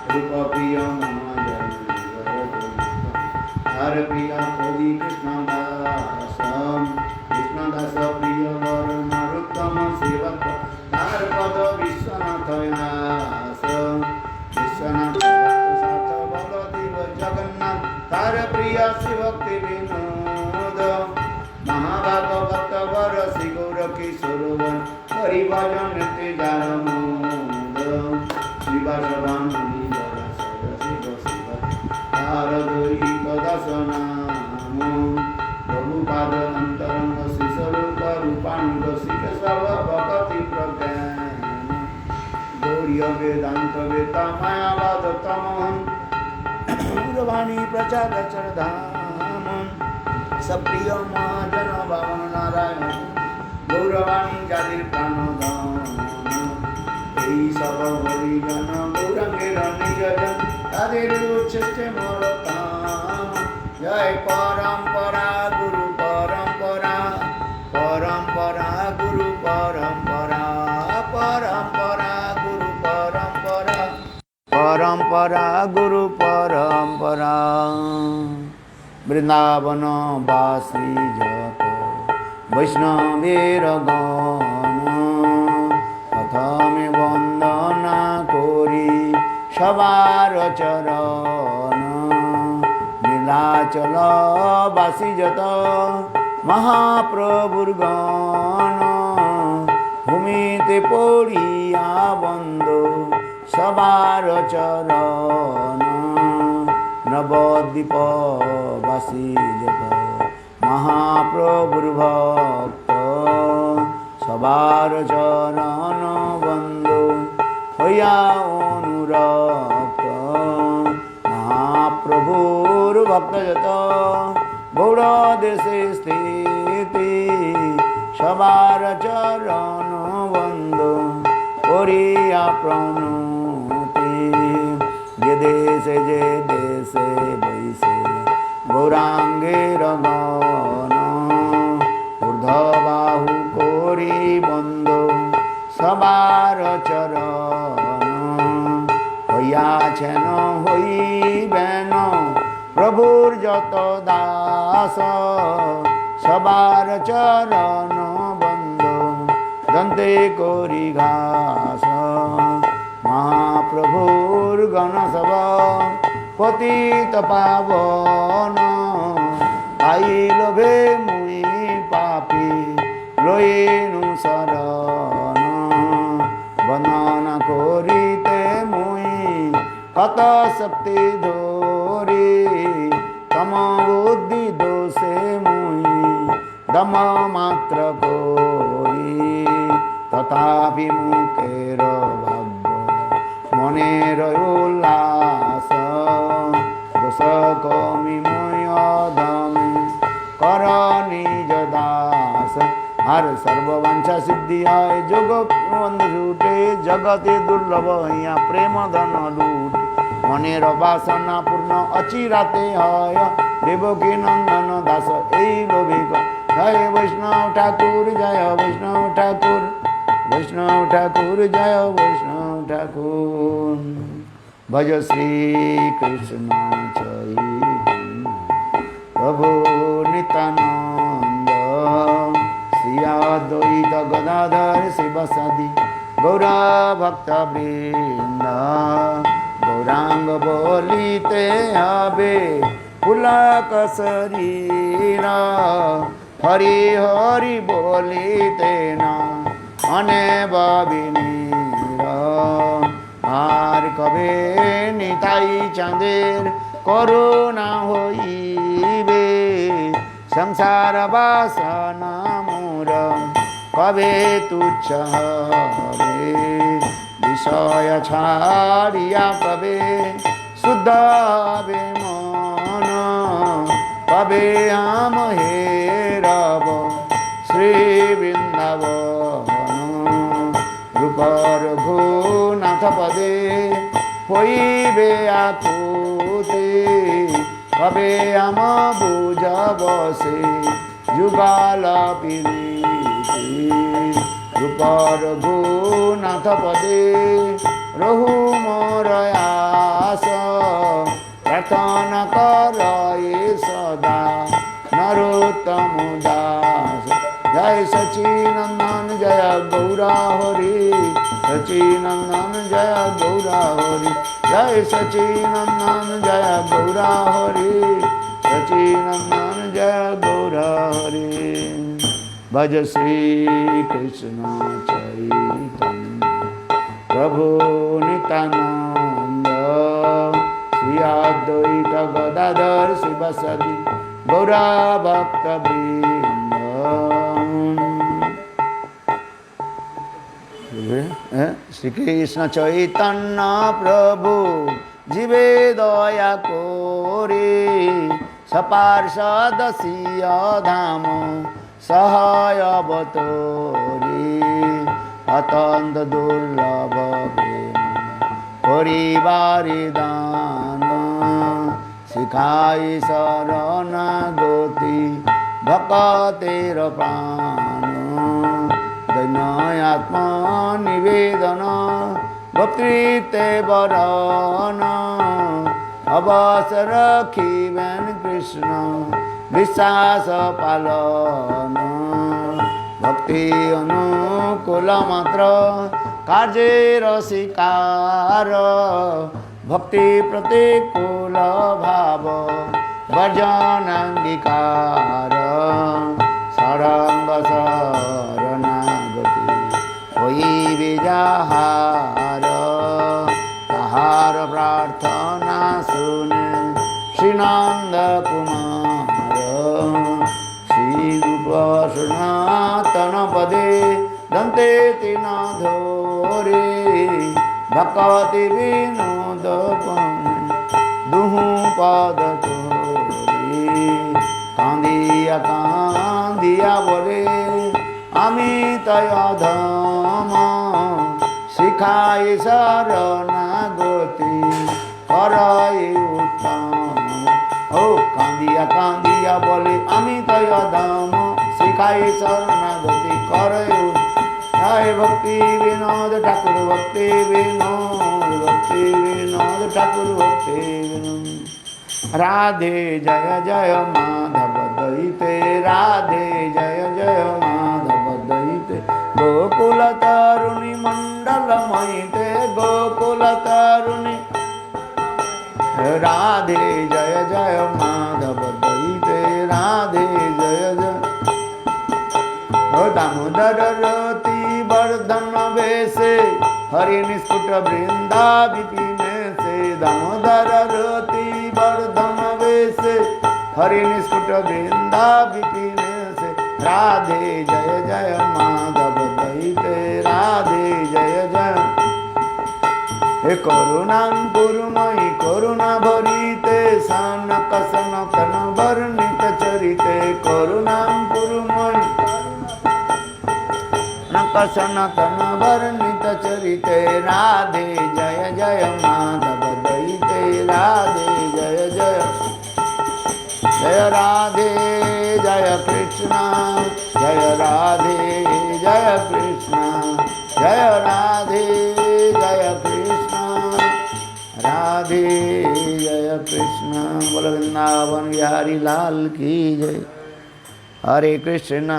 रूप प्रिय महाजन हर प्रिय कवि कृष्णदास कृष्णदास प्रिय वर नरोत्तम सेवक तार पद विश्वनाथ व्यास विश्वनाथ साथ बलदेव जगन्नाथ तार प्रिय श्री भक्ति विनोद महाभागवत वर श्री गौर किशोर हरि भजन तेजार मोद शिवासवान तार दैहिक दास नाम प्रभुपाद अंतरंग श्री स्वरूप रूपानुग श्री केशव भगति प्रज्ञान गौरीय वेदांत वेता मायावाद तमोहन गौरवाणी प्रचार चरधाम सप्रिय महाजन बावन नारायण गौरवाणी जातिर प्राणदान এই সব হরিজন গৌরাঙ্গের নিজজন তাদের উচ্ছেষ্টে মরতাম জয় পরম্পরা গুরু পরম্পরা পরম্পরা গুরু পরম্পরা পরম্পরা গুরু পরম্পরা পরম্পরা গুরু পরম্পরা বৃন্দাবন বাসী যত বৈষ্ণবের গণ প্রথমে বন্দনা করি সবার চরণ নীলাচল বাসী যত মহাপ্রভুর গণ ভূমিতে পড়িয়া বন্দ সবার চরণ নবদ্বীপ বাসী যত মহাপ্রভুর ভক্ত সবার চরণ বন্ধু হইয়া অনুরক্ত মহাপ্রভুর ভক্ত যত গৌড় দেশে স্থিতি সবার চরণ বন্ধু করিয়া প্রণতি যে দেশে বৈশে গৌরাঙ্গের গণ ঊর্ধ্ববাহু করি বন্ধ সবার চরণ হইয়াছেন হইবেন প্রভুর যত দাস সবার চরণ বন্ধ দন্তে করি ঘাস মহাপ্রভুর গণসব পতিত পাবন আইল ভে মুই পাপি লইনু শরণ বন্দনা করিতে মুই কত শক্তি ধরি তম বুদ্ধি দোষে মুই দম মাত্র করি তথাপি মুখের ভাগ্য মনের উল্লাস দোষ কমি ময় দমে কর নিজ দাস আর সর্ববাঞ্ছা সিদ্ধি হয় যোগ বন্ধু জুটে জগতে দুর্লভ হইয়া প্রেম ধন লুটে মনের বাসনা পূর্ণ অচিরাতে হয় দেবকী নন্দন দাস এই লোভিক জয় বৈষ্ণব ঠাকুর জয় বৈষ্ণব ঠাকুর বৈষ্ণব ঠাকুর জয় বৈষ্ণব ঠাকুর ভজ শ্রী কৃষ্ণ চৈতন্য প্রভু নিত্যানন্দ শ্রী অদ্বৈত গদাধর শিবসদি গৌরা ভক্ত বৃন্দ গৌরাঙ্গ বলিতে হবে পুলক শরীর হরি হরি বলিতে না অনে বাবিনীর আর কবে নিতাই চাঁদের করুণা হইবে সংসার বাসনা মোর কবে তুচ্ছ হবে বিষয় ছাড়িয়া কবে শুদ্ধ হবে মন কবে আম হেরব শ্রী বৃন্দাবন রূপর ঘুনাথ পদে হইবে আকুতি কবে আম বুঝব সে যুগল পিরিতি রূপর ঘুনাথ পদে রহু মোর सचिनंदन जय गौरा हरि सचिनंदन जय गौरा हरि जय सचिनंदन जय गौरा हरि सचिनंदन जय गौरा हरि भज श्री कृष्ण चैतन्य प्रभु नित्यानंद श्री अद्वैत गदाधर शिवसदि गौरा भक्त वृंद श्री कृष्ण चैतन्य प्रभु जीवे दया कोरे सपार्षद सिय धाम सहाय बतोरे अत्यंत दुर्लभ परिवारी दान सिखाई शरणागति भक्तेर प्राण दैन्यात्मा निवेदन भक्तिते वरण अवसर रखिबेन कृष्ण विश्वास पालन भक्ति अनुकूल मात्र कार्य रसिकार भक्ति प्रतिकूल भाव वर्जनांगीकार सरंग शरणागति होई विजाहार ताहार प्रार्थना सुने श्रीनंद कुमार श्री रूप सनातन पदे दंते तीन धोरे भक्ति विनोद दुहु पद तोरे कांदिया कांदिया बोले आमी तय धम शिखाई शरणागति कराई उत्तम ओ कांदिया बोले आमी तय धम शिखाई शरणागति कराई जय भक्ति विनोद ठाकुर भक्ति विनोद ठाकुर भक्ति विनोद राधे जय जय माधव दैते राधे जय जय माधव दैते गोकुल तरुणी मंडल महिते गोकुल तरुणी राधे जय जय माधव दैते राधे जय जय दामोदर रति वर्धन वेशे हरि निस्फुट वृंदा विपिने से दामोदर रति वर्धन वेशे हरि निस्फुट वृंदा विपिने से राधे जय जय माधव दैते राधे जय जय हे करुणां कुरुमयि करुणा भरिते सनक सनातन वर्णित चरिते करुणां कुरुमयि सनातन वर्णित चरिते राधे जय जय माधव दैते राधे जय जय जय राधे जय कृष्ण जय राधे जय कृष्ण जय राधे जय कृष्ण राधे जय कृष्ण बोल वृंदावन बिहारी लाल की जय हरे कृष्ण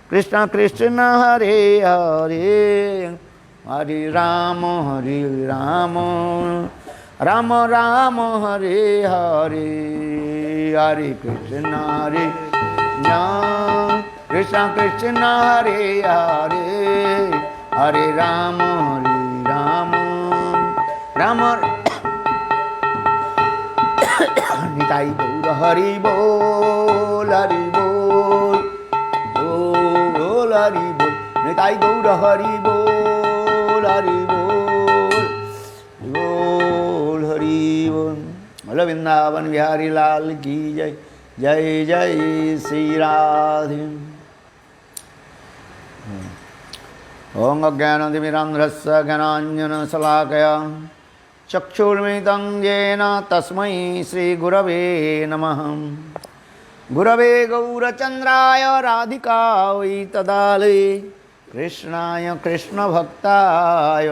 कृष्ण कृष्ण हरे हरे हरे राम राम राम हरे हरे हरे कृष्ण कृष्ण हरे हरे हरे राम राम निताई गौर हरि बोल हरि बोल बोल हरि बोल निताई गौर हरि बोल हरि बोल बोल हरि बोल बोलो वृंदावन बिहारी लाल की जय जय जय श्री राधे ओम अज्ञानतिमिरान्ध्रस्य ज्ञानाञ्जनशलाकया चक्षुर्मिलितं येन तस्मै श्रीगुरवे नमः गुरवे गौरचन्द्राय राधिकायै तदालये कृष्णाय कृष्णभक्ताय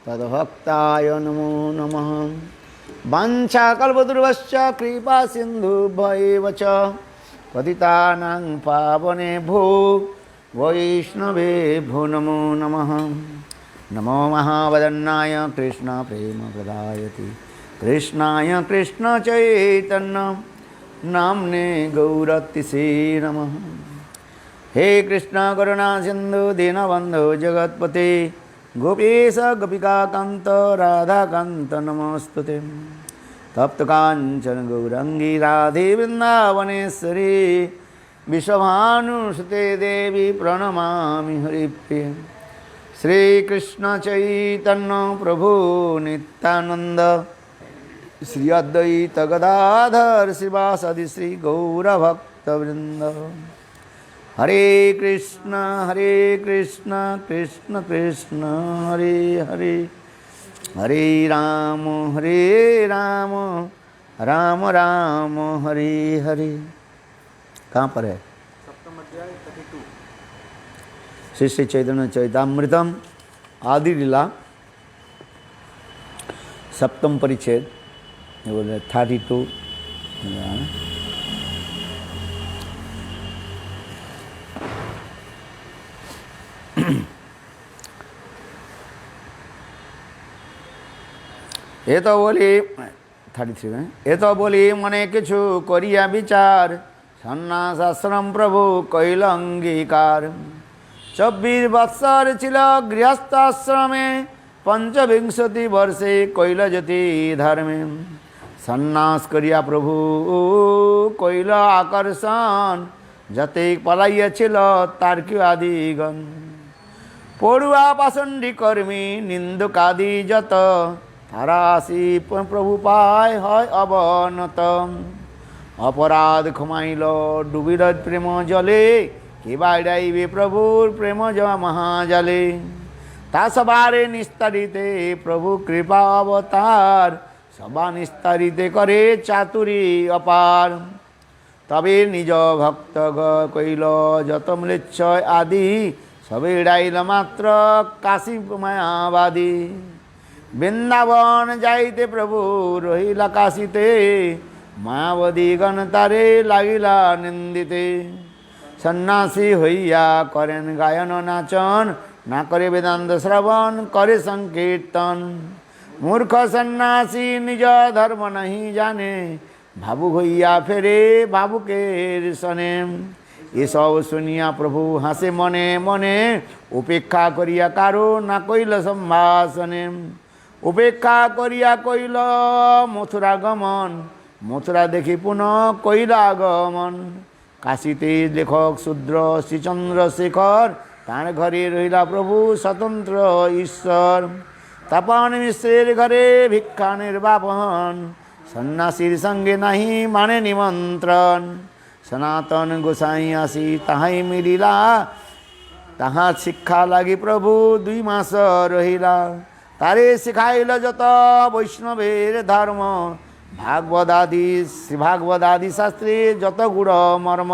तद्भक्ताय नमो नमः वाञ्छाकल्पतरुभ्यश्च कृपासिन्धुभ्यैव च पतितानां पावनेभ्यो वैष्णवेभ्यो नमो नमः। नमो महावदन्नाय कृष्ण प्रेम प्रदायते कृष्णाय कृष्ण चैतन्य नाम्ने गौरतिसे नमः। हे कृष्ण करुणा सिंधु दीनबंधु जगत्पते गोपीश गोपिकाकांत राधाकांत नमोस्तुते। तप्त कांचन गौरंगी राधे वृंदावनेश्वरी विश्वभानुसुते देवी प्रणमामि हरिप्रिय। श्री कृष्ण चैतन्य प्रभु नित्यानंद श्री अद्वैत गदाधर श्रीवासदि श्री गौरभक्तवृंद। हरे कृष्ण कृष्ण कृष्ण हरे हरे हरे राम राम राम हरे हरे। कहाँ पर है? सप्तम अध्याय 32। श्री श्री चैतन्य चैतामृतम आदि लीला सप्तम परिच्छेद 32। ये तो बोली 33 में ये तो बोली मने किछु करिया विचार सन्यास आश्रम प्रभु कैल अंगीकार। 24 बत्सर छिल गृहस्थाश्रमे 25 वर्षे कैल ज्योति धर्मे। सन्यास करिया प्रभु कैल आकर्षण जते पलाइया छिल तार्किक आदिगण। पड़ुआ पाषंडी कर्मी निंदक आदि जत तारासी प्रभु पाय है अवनत। अपराध क्षमाइल डुबिल प्रेम जले कि बाड़ाइबे प्रभुर प्रेम जमा महाजले। ता सबारे निस्तारिते प्रभु कृपा अवतार सभा निस्तारिते करे चातुरी अपार। तबे निज भक्त कैल जत म्लेच्छ आदि सबे डाइल मात्र काशी मायावादी। वृंदावन जाइते प्रभु रहिला काशीते मायावदी गण तारे लागिला निंदिते। सन्यासी हइया करें गायन नाचन ना करे वेदांत श्रवण करे संकीर्तन। मूर्ख सन्यासी निज धर्म नहीं जाने भावुक हइया फेरे भावुकेर सने। ये सब सुनिया प्रभु हासे मने मने उपेक्षा करिया कारो ना कइल संभाषणे। उपेक्षा करिया कइल मथुरा गमन मथुरा देखी पुनः कइल आगमन। काशीते लेखक शूद्र श्री चंद्रशेखर तार घरे रहिला प्रभु स्वतंत्र ईश्वर। तपन मिश्रेर घरे भिक्षा निर्वापन सन्यासीर संगे नहीं माने निमंत्रण। सनातन गोसाई आसी ताहाई मिलिला ताहा शिक्षा लागी प्रभु 2 मास रहिला। तारे शिखाइल जत वैष्णवेर धर्म भागवत आदि शास्त्रे जत गुड़ मर्म।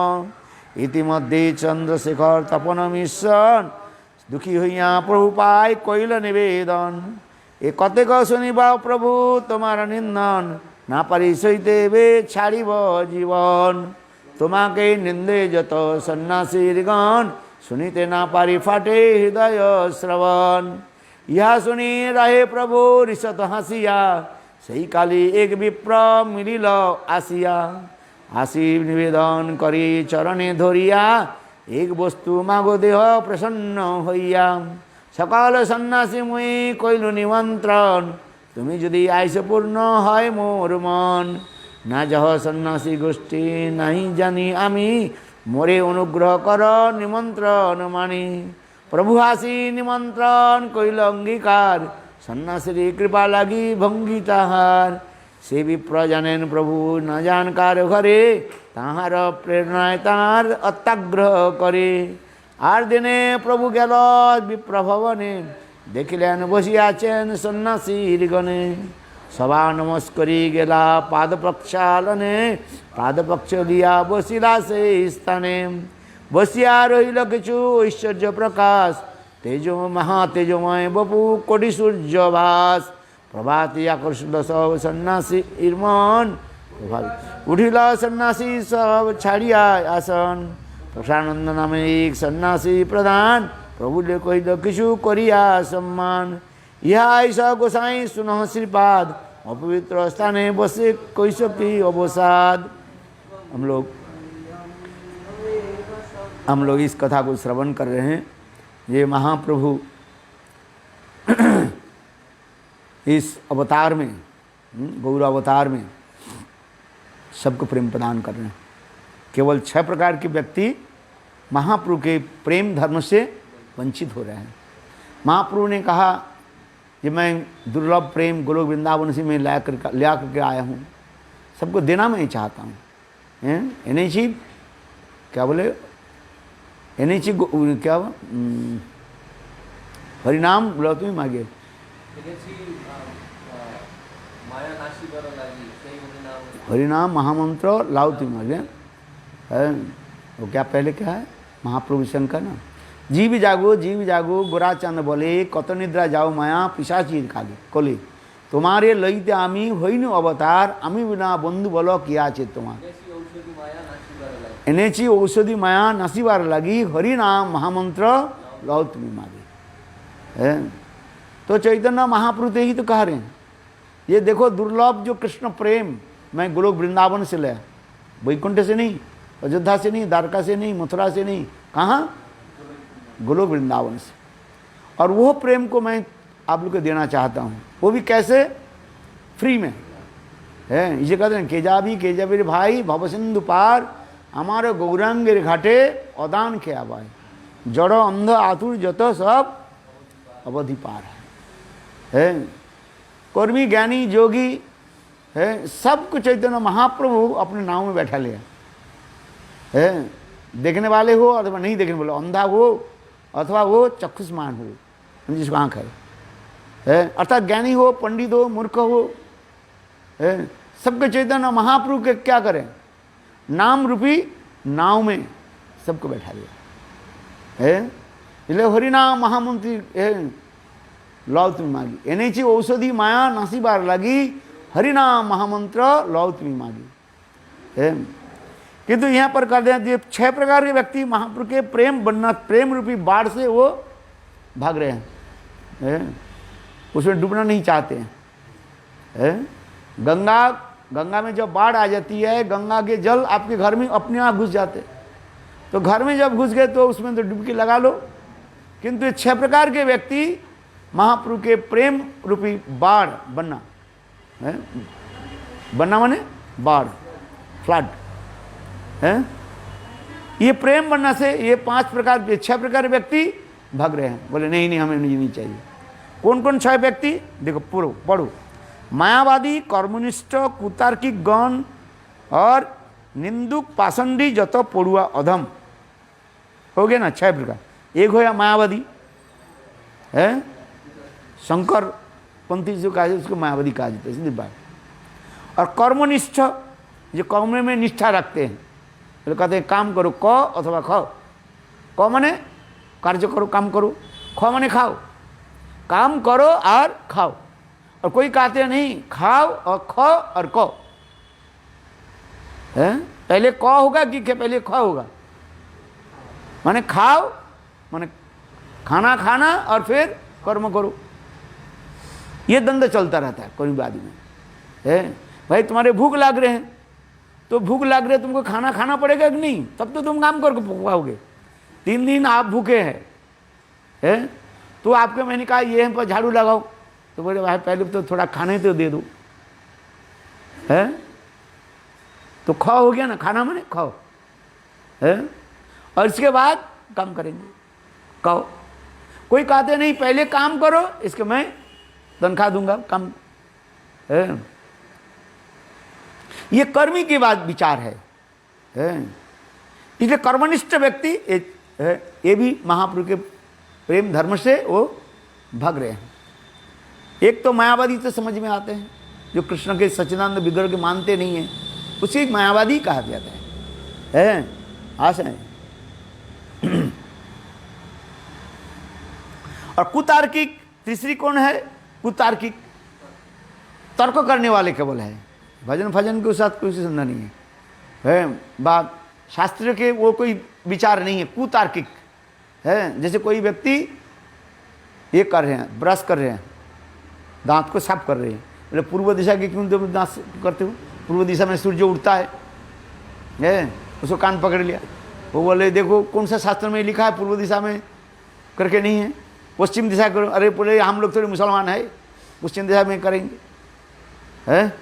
इतिमध्ये चंद्रशेखर तपन मिश्रण दुखी हइया प्रभु पाय कइल निवेदन। ए कतेक शुनिबा प्रभु तुम्हार निंदन ना पारि सहिते बे छाड़िब जीवन। तुम्हाके निंदे जत सन्यासीगण सुनिते ना पारि फाटे हृदय श्रवण। यह सुनी रहे प्रभु ऋषत हसिया सही काली एक विप्र मिलिल आसिया। आसी निवेदन करी चरणे धरिया एक वस्तु मागो देह प्रसन्न हइया। सकाल सन्यासी मुई कइलु निमंत्रण तुमी यदि आइस पूर्ण है मोर मन। ना जह सन्यासी गोष्ठी नहीं जानी आमी मोरे अनुग्रह कर निमंत्रण मानी। प्रभु आसी निमंत्रण कइल अंगीकार सन्यासी कृपा लागी भंगी ताहार। से विप्र जानेन प्रभु न जानकार घरे ताहार प्रेरणाय तार अत्याग्रह करे। आर दिने प्रभु गेल विप्र भवने देखिलेन बसियाছেন सन्यासीर गणे। सभा नमस्करी गेला पाद प्रक्षालने पाद प्रक्ष लिया बसिला से स्थाने। बसिया रहिल किछु ऐश्वर्य प्रकाश तेजो महातेजोमय बपु कोटि सूर्य भास। प्रभाती आकर्षित सब सन्यासी मन उठिला सन्यासी सब छाड़िया आसन, प्रसानंद नामे एक सन्यासी प्रधान, प्रभु ने कही किशु करिया सम्मान। यह ऐसा गोसाई सुनो श्रीपाद, अपवित्र स्थाने बसे कैसकी अवसाद। हम लोग इस कथा को श्रवण कर रहे हैं। ये महाप्रभु इस अवतार में, गौर अवतार में सबको प्रेम प्रदान कर रहे हैं। केवल 6 प्रकार के व्यक्ति महाप्रभु के प्रेम धर्म से वंचित हो रहे हैं। महाप्रभु ने कहा कि मैं दुर्लभ प्रेम गोलोक वृंदावन से मैं ला करके आया हूँ, सबको देना मैं चाहता हूँ। नहीं चाहिए क्या बोले, नहीं चाहिए क्या हरिनाम बोला तुम्हें मांगे, हरिनाम महामंत्र लाओ तुम मांगे है। वो क्या पहले क्या है महाप्रभु शंकर ना, जीव जागो गोरा चांद बोले, कत निद्रा जाओ माया पिशाचीर काले कोले, तुम्हारे लईते आमी हईन अवतार, आमी बिना बंधु बोलो किया आछे तुम्हार। এনেছি औषधि माया नासिबार लगी, हरि नाम महामंत्र लाओ तुम्हें मांगे है। तो चैतन्य महाप्रभु ही तो कह रहे हैं, ये देखो दुर्लभ जो कृष्ण प्रेम मैं गोलोक वृंदावन से लाया, वैकुंठ से नहीं, अयोध्या से नहीं, द्वारका से नहीं, मथुरा से नहीं, कहाँ गोलोक वृंदावन से। और वो प्रेम को मैं आप लोग को देना चाहता हूँ, वो भी कैसे, फ्री में है। इसे कहते हैं केजाबीर भाई भवसिंधु पार, हमारे गौरांगेर घाटे अदान के आवाय, जड़ अंध आतुर जत सब अवधि पार है। कर्मी ज्ञानी जोगी है, सब कुछ चैतन्य महाप्रभु अपने नाम में बैठा लिया है। देखने वाले हो अथवा नहीं देखने वाले, अंधा हो अथवा वो चक्षुष्मान हो जिसको आँख है, अर्थात ज्ञानी हो पंडित हो मूर्ख हो है, सबके चैतन्य महाप्रभु के क्या करें, नाम रूपी नाव में सबको बैठा दिया है। इसलिए हरिनाम महामंत्री है लाओ तुम मांगी, एने ची औषधि माया नासिबार लगी, हरिनाम महामंत्र लाओ तुम मांगी है। किंतु यहाँ पर कर दें 6 प्रकार के व्यक्ति महाप्रभु के प्रेम रूपी बाढ़ से वो भाग रहे हैं, उसमें डूबना नहीं चाहते हैं। गंगा में जब बाढ़ आ जाती है, गंगा के जल आपके घर में अपने आप घुस जाते, तो घर में जब घुस गए तो उसमें तो डुबकी लगा लो। किंतु ये 6 प्रकार के व्यक्ति महाप्रभु के प्रेम रूपी बाढ़ बनना है, बनना माने बाढ़, फ्लड है। ये प्रेम बनना से ये 6 प्रकार के व्यक्ति भाग रहे हैं, बोले नहीं हमें नहीं चाहिए। कौन कौन 6 व्यक्ति देखो पढ़ो, मायावादी, कर्मनिष्ठ, कुतार्किक गण और निंदुक पाषंडी जत पड़ुआ अधम, हो गया ना 6 प्रकार। एक होया मायावादी है, शंकर पंथी जो कहा उसको मायावादी कहा जाता है, सीधी बात। और कर्मनिष्ठ जो कर्म में निष्ठा रखते हैं, तो कहते हैं काम करो क अथवा खाओ। क माने कार्य करो काम करो, ख माने खाओ, काम करो और खाओ। और कोई कहते नहीं खाओ और ख और क है, पहले क होगा कि पहले ख होगा, माने खाओ माने खाना खाना और फिर कर्म करो। ये द्वंद्व चलता रहता है कर्मवादी में है। भाई तुम्हारे भूख लग रहे हैं, तो भूख लग रहे तुमको खाना खाना पड़ेगा कि नहीं, तब तो तुम काम कर पाओगे। 3 दिन आप भूखे हैं तो आपके मैंने कहा ये पर झाड़ू लगाओ, तो बोले भाई पहले तो थोड़ा खाने तो दे दो है, तो खाओ हो गया ना, खाना माने खाओ है, और इसके बाद काम करेंगे खाओ। कोई कहते नहीं पहले काम करो इसके मैं तनख्वाह दूंगा काम है। ये कर्मी की बात विचार है। इसलिए कर्मनिष्ठ व्यक्ति ये भी महाप्रभु के प्रेम धर्म से वो भाग रहे हैं। एक तो मायावादी तो समझ में आते हैं, जो कृष्ण के सच्चिदानंद विग्रह के मानते नहीं है, उसे मायावादी कहा जाता है आशा है। और कुतार्किक तीसरी कौन है, कुतार्किक तर्क करने वाले केवल है, भजन फजन के साथ कोई संबंध नहीं है बात शास्त्र के वो कोई विचार नहीं है, कुतार्किक है। जैसे कोई व्यक्ति ये कर रहे हैं, ब्रश कर रहे हैं, दांत को साफ कर रहे हैं, बोले पूर्व दिशा के क्यों तुम दांत करते हो? पूर्व दिशा में सूर्य उठता है उसको कान पकड़ लिया। वो बोले देखो कौन सा शास्त्र में लिखा है पूर्व दिशा में करके नहीं है, पश्चिम दिशा करो। अरे बोले हम लोग थोड़े मुसलमान है, पश्चिम दिशा में करेंगे है?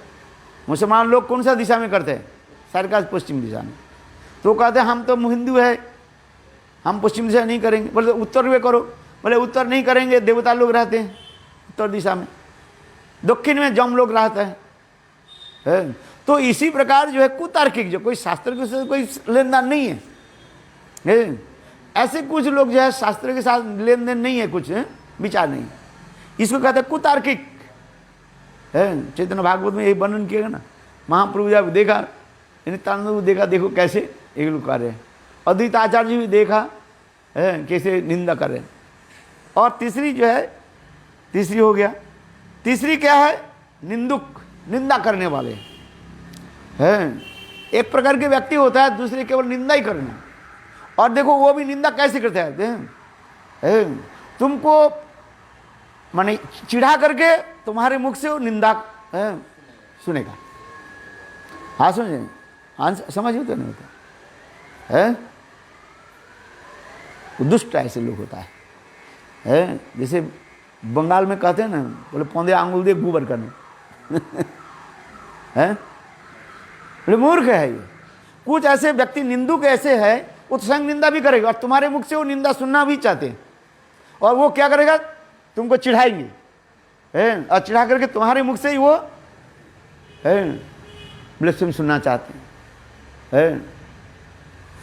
मुसलमान लोग कौन सा दिशा में करते हैं? सारे का पश्चिम दिशा में। तो कहते हैं हम तो हिंदू है, हम पश्चिम दिशा नहीं करेंगे। बोले उत्तर में करो। बोले उत्तर नहीं करेंगे, देवता लोग रहते हैं उत्तर दिशा में, दक्षिण में जम लोग रहते हैं। तो इसी प्रकार जो है कुतार्किक, जो कोई शास्त्र के साथ कोई लेन देन नहीं है, ऐसे कुछ लोग जो है शास्त्र के साथ लेन देन नहीं है, कुछ विचार नहीं, इसको कहते हैं कुतार्किक है। चैतन्य भागवत में यही वर्णन किया ना, महाप्रभु जब देखा, नित्यानंद देखा, देखो कैसे एक लोग कर रहे हैं, अद्वैत आचार्य जी भी देखा है कैसे निंदा कर रहे हैं। और तीसरी जो है, तीसरी हो गया, तीसरी क्या है? निंदुक, निंदा करने वाले हैं। एक प्रकार के व्यक्ति होता है, दूसरे केवल निंदा ही करना। और देखो वो भी निंदा कैसे करते हैं, तुमको माने चिढ़ा करके तुम्हारे मुख से वो निंदा सुनेगा। हाँ समझे, हाँ समझ होता नहीं होता है? दुष्ट ऐसे लोग होता है। जैसे बंगाल में कहते हैं ना, बोले पौधे आंगुल दे गोबर करने है, बोले मूर्ख है ये। कुछ ऐसे व्यक्ति निंदुक ऐसे है, वो तो संग निंदा भी करेगा और तुम्हारे मुख से वो निंदा सुनना भी चाहते हैं। और वो क्या करेगा? तुमको चिढ़ाएंगे और चिढ़ा करके तुम्हारे मुख से ही वो ब्लेसिंग सुनना चाहते हैं।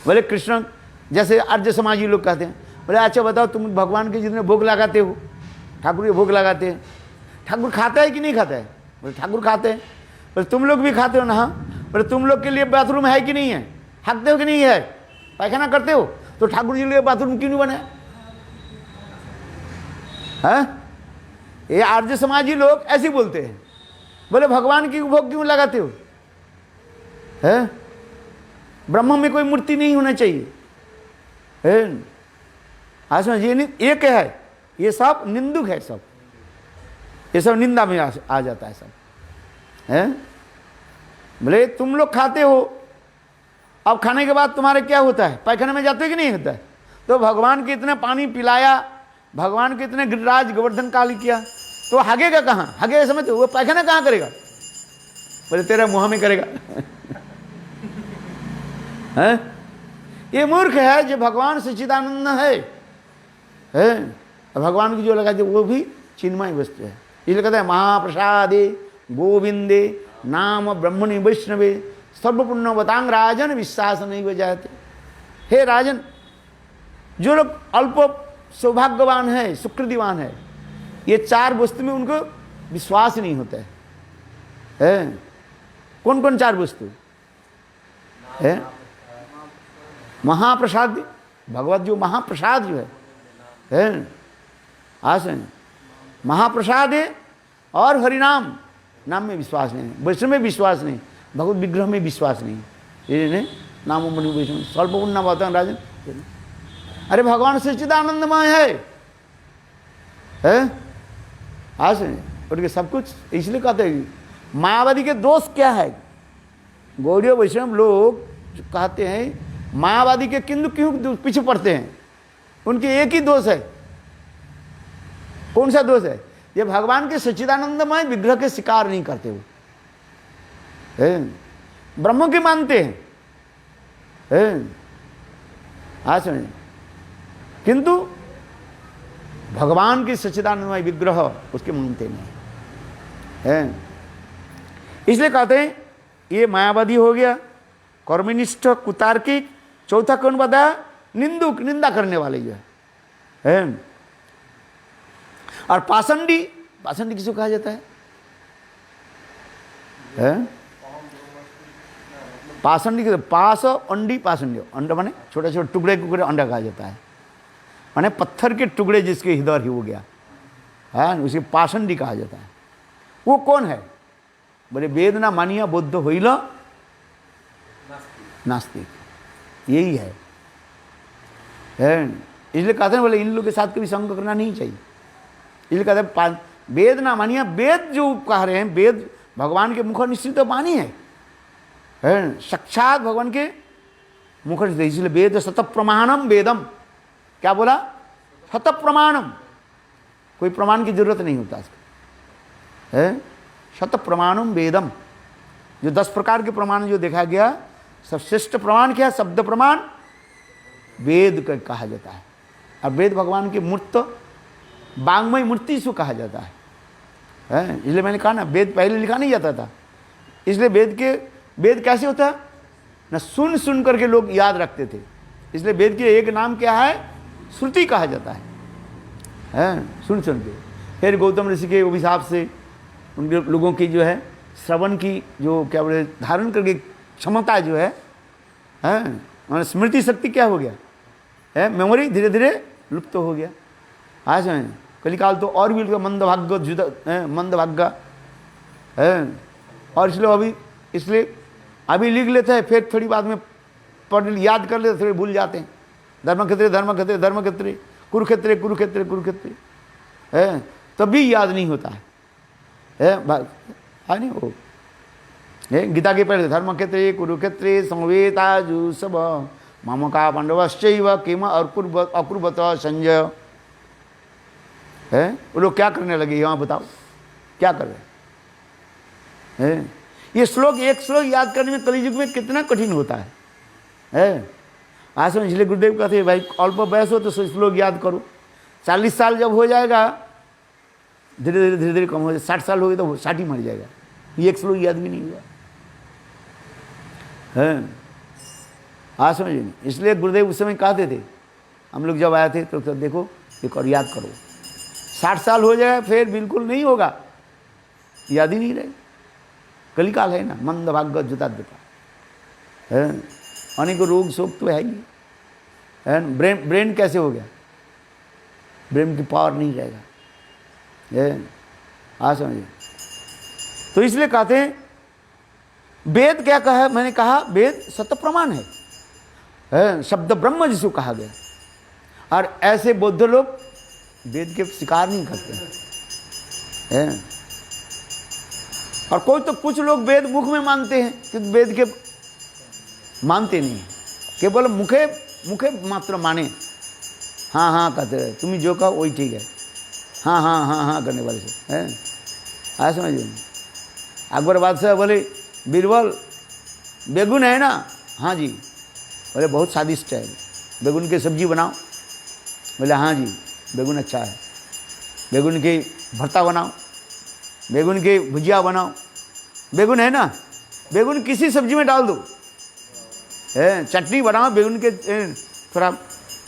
बोले कृष्ण, जैसे आर्य समाजी लोग कहते हैं, बोले अच्छा बताओ तुम भगवान के जितने भोग लगाते हो, ठाकुर के भोग लगाते हैं, ठाकुर खाता है कि नहीं खाता है? बोले ठाकुर खाते हैं। बोले तुम लोग भी खाते हो ना? हाँ। बोले तुम लोग के लिए बाथरूम है कि नहीं है? हाँकते हो कि नहीं है? पैखाना करते हो? तो ठाकुर जी के लिए बाथरूम क्यों नहीं बने? हैं? ये आर्य समाजी लोग ऐसे बोलते हैं। बोले भगवान की भोग क्यों लगाते हो? है? ब्रह्म में कोई मूर्ति नहीं होना चाहिए है? आज ये नहीं, ये क्या है? ये सब निंदुक है, सब ये सब निंदा में आ जाता है सब है। बोले तुम लोग खाते हो, अब खाने के बाद तुम्हारे क्या होता है? पैखाने में जाते हो कि नहीं होता है? तो भगवान के इतना पानी पिलाया, भगवान के इतने गिरिराज गोवर्धन काली किया, तो हगेगा कहाँ? हगेगा समझते हो? वो पैखाना कहाँ करेगा? बोले तेरा मुँह में करेगा है? ये मूर्ख है जो भगवान सच्चिदानंद है। भगवान की जो लगाते वो भी चिन्मय वस्तु है। इसलिए कहते हैं महाप्रसादे गोविंदे नाम ब्रह्मणि वैष्णवे सर्वपुण्य बतांग राजन विश्वास नहीं बजाते। हे राजन, जो लोग अल्प सौभाग्यवान है, सुकृतिवान है, ये चार वस्तु में उनको विश्वास नहीं होता है। कौन कौन चार वस्तु है? महाप्रसाद, भगवत जो महाप्रसाद जो है आस है, महाप्रसाद है। और हरिनाम, नाम में विश्वास नहीं, वैष्णव में विश्वास नहीं, भगवत विग्रह में विश्वास नहीं। ये नाम मणि वैष्णव सर्वपुण्य बतांग राजन। अरे भगवान सच्चिदानंदमय है आस है, उनके सब कुछ। इसलिए कहते हैं मायावादी के दोष क्या है? गौड़ीय वैष्णव लोग जो कहते हैं मायावादी के किंतु क्यों पीछे पड़ते हैं? उनके एक ही दोष है। कौन सा दोष है? ये भगवान के सच्चिदानंदमय विग्रह के शिकार नहीं करते हो, ब्रह्म के मानते हैं आज में, किंतु भगवान के सच्चिदानंदमय विग्रह उसके मानते नहीं है। इसलिए कहते हैं ये मायावादी हो गया, कर्मनिष्ठ, कुतार्किक। चौथा कौन बताया? निंदुक, निंदा करने वाले जो है। और पाषंडी, पाषंडी किसको कहा जाता है? पाषंडी के पास अंडी, पाषंडी अंडा माने छोटे छोटे टुकड़े टुकड़े अंडा कहा जाता है, माने पत्थर के टुकड़े जिसके हृदय ही हो गया है, उसे पाषंडी कहा जाता है। वो कौन है? बोले वेद ना मानिया बुद्ध होइल नास्तिक, यही है। इसलिए कहते हैं बोले इन लोगों के साथ कभी संग करना नहीं चाहिए। इसलिए कहते हैं वेद ना मानिए, वेद जो कह रहे हैं वेद भगवान के मुख निश्चित तो वाणी है, साक्षात भगवान के मुख निश्चित। इसलिए वेद शत प्रमाणम वेदम, क्या बोला? शत प्रमाणम, कोई प्रमाण की जरूरत नहीं होता इसका, है शत प्रमाणम वेदम। जो 10 प्रकार के प्रमाण जो देखा गया, सबश्रेष्ठ प्रमाण क्या है? शब्द प्रमाण वेद का कहा जाता है। और वेद भगवान की मूर्त वांग्मय मूर्ति से कहा जाता है। इसलिए मैंने कहा ना, वेद पहले लिखा नहीं जाता था। इसलिए वेद कैसे होता है ना, सुन सुन करके लोग याद रखते थे। इसलिए वेद के एक नाम क्या है? श्रुति कहा जाता है, सुन सुन के। फिर गौतम ऋषि के अभिशाप से उन लोगों की जो है श्रवण की जो क्या बोले धारण करके क्षमता जो है स्मृति शक्ति क्या हो गया है, मेमोरी धीरे धीरे लुप्त हो गया। आज कलिकाल तो और भी मंदभाग्य जुदा मंदभाग्य है। और इसलिए अभी लिख लेते हैं, फिर थोड़ी बाद में पढ़ याद कर लेते, थोड़ी भूल जाते हैं। धर्मक्षेत्रे धर्मक्षेत्रे धर्मक्षेत्रे, कुरुक्षेत्रे कुरुक्षेत्रे कुरुक्षेत्रे, है तभी याद नहीं होता है नहीं वो गीता के पहले धर्मक्षेत्रे कुरुक्षेत्रे संवेताजु सब मम का पांडवश्चैव किम अकुर्वत संजय। है वो लोग क्या करने लगे यहाँ बताओ, क्या कर रहे हैं? ये श्लोक, एक श्लोक याद करने में कलियुग में कितना कठिन होता है। आज इसलिए गुरुदेव कहते हैं भाई अल्प वयस हो तो श्लोक याद करो, 40 साल जब हो जाएगा धीरे धीरे कम हो जाए, 60 साल हो गए तो 60 ही मर जाएगा, ये एक श्लोक याद भी नहीं हुआ है। आज समझिए नहीं। इसलिए गुरुदेव उस समय कहते थे, हम लोग जब आए थे तो देखो एक और याद करो, 60 साल हो जाए फिर बिल्कुल नहीं होगा, याद ही नहीं रहे। कलिकाल है ना, मंद भाग्य जुता देता है, अनेकों रोग शोक तो है ही है। ब्रेन कैसे हो गया, ब्रेन की पावर नहीं रहेगा। आज समझिए। तो इसलिए कहते हैं वेद क्या कहा? मैंने कहा वेद सत्य प्रमाण है, शब्द ब्रह्म जिसको कहा गया। और ऐसे बौद्ध लोग वेद के स्वीकार नहीं करते हैं। और कोई तो कुछ लोग वेद मुख में मानते हैं कि वेद के मानते नहीं, केवल मुखे मुखे मात्र माने, हाँ हाँ कहते रहे, तुम जो कहो वही ठीक है, हाँ हाँ हाँ हाँ करने वाले से हैं। आज समझिए। अकबर बादशाह बोले बीरबल बेगुन है ना? हाँ जी। बोले बहुत स्वादिष्ट है, बेगुन की सब्जी बनाओ। बोले हाँ जी बेगुन अच्छा है। बेगुन की भरता बनाओ, बेगुन की भुजिया बनाओ। बेगुन है ना, बेगुन किसी सब्जी में डाल दो, चटनी बनाओ बेगुन के, थोड़ा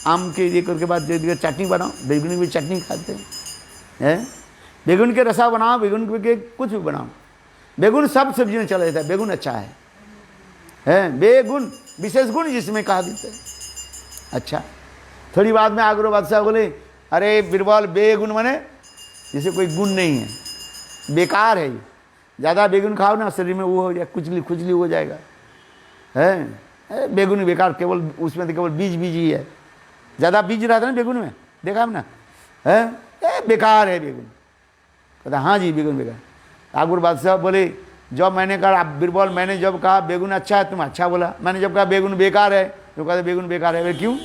आम के ये करके बाद चटनी बनाओ, बेगुन की भी चटनी खाते हैं। बेगुन के रसा बनाओ, बेगुन के कुछ भी बनाओ, बेगुन सब सब्जी में चला जाता है, बेगुन अच्छा है। बेगुन विशेष गुण जिसमें कहा देते हैं। अच्छा, थोड़ी बाद में आगरो बादशाह बोले अरे बीरबल बेगुन माने जैसे कोई गुण नहीं है, बेकार है, ज़्यादा बेगुन खाओ ना शरीर में वो हो जाए, खुजली खुजली हो जाएगा। बेगुन बेकार, केवल उसमें तो केवल बीज ही है, ज़्यादा बीज रहता है ना बेगुन में, देखा हम ना, बेकार है बेगुन। कहता हाँ जी बेगुन बेकार। आगुर बादशाह बोले जब मैंने कहा बीरबल, मैंने जब कहा बेगुन अच्छा है तुम अच्छा बोला, मैंने जब कहा बेगुन बेकार है तो कहते बेगुन बेकार है। वे क्यों?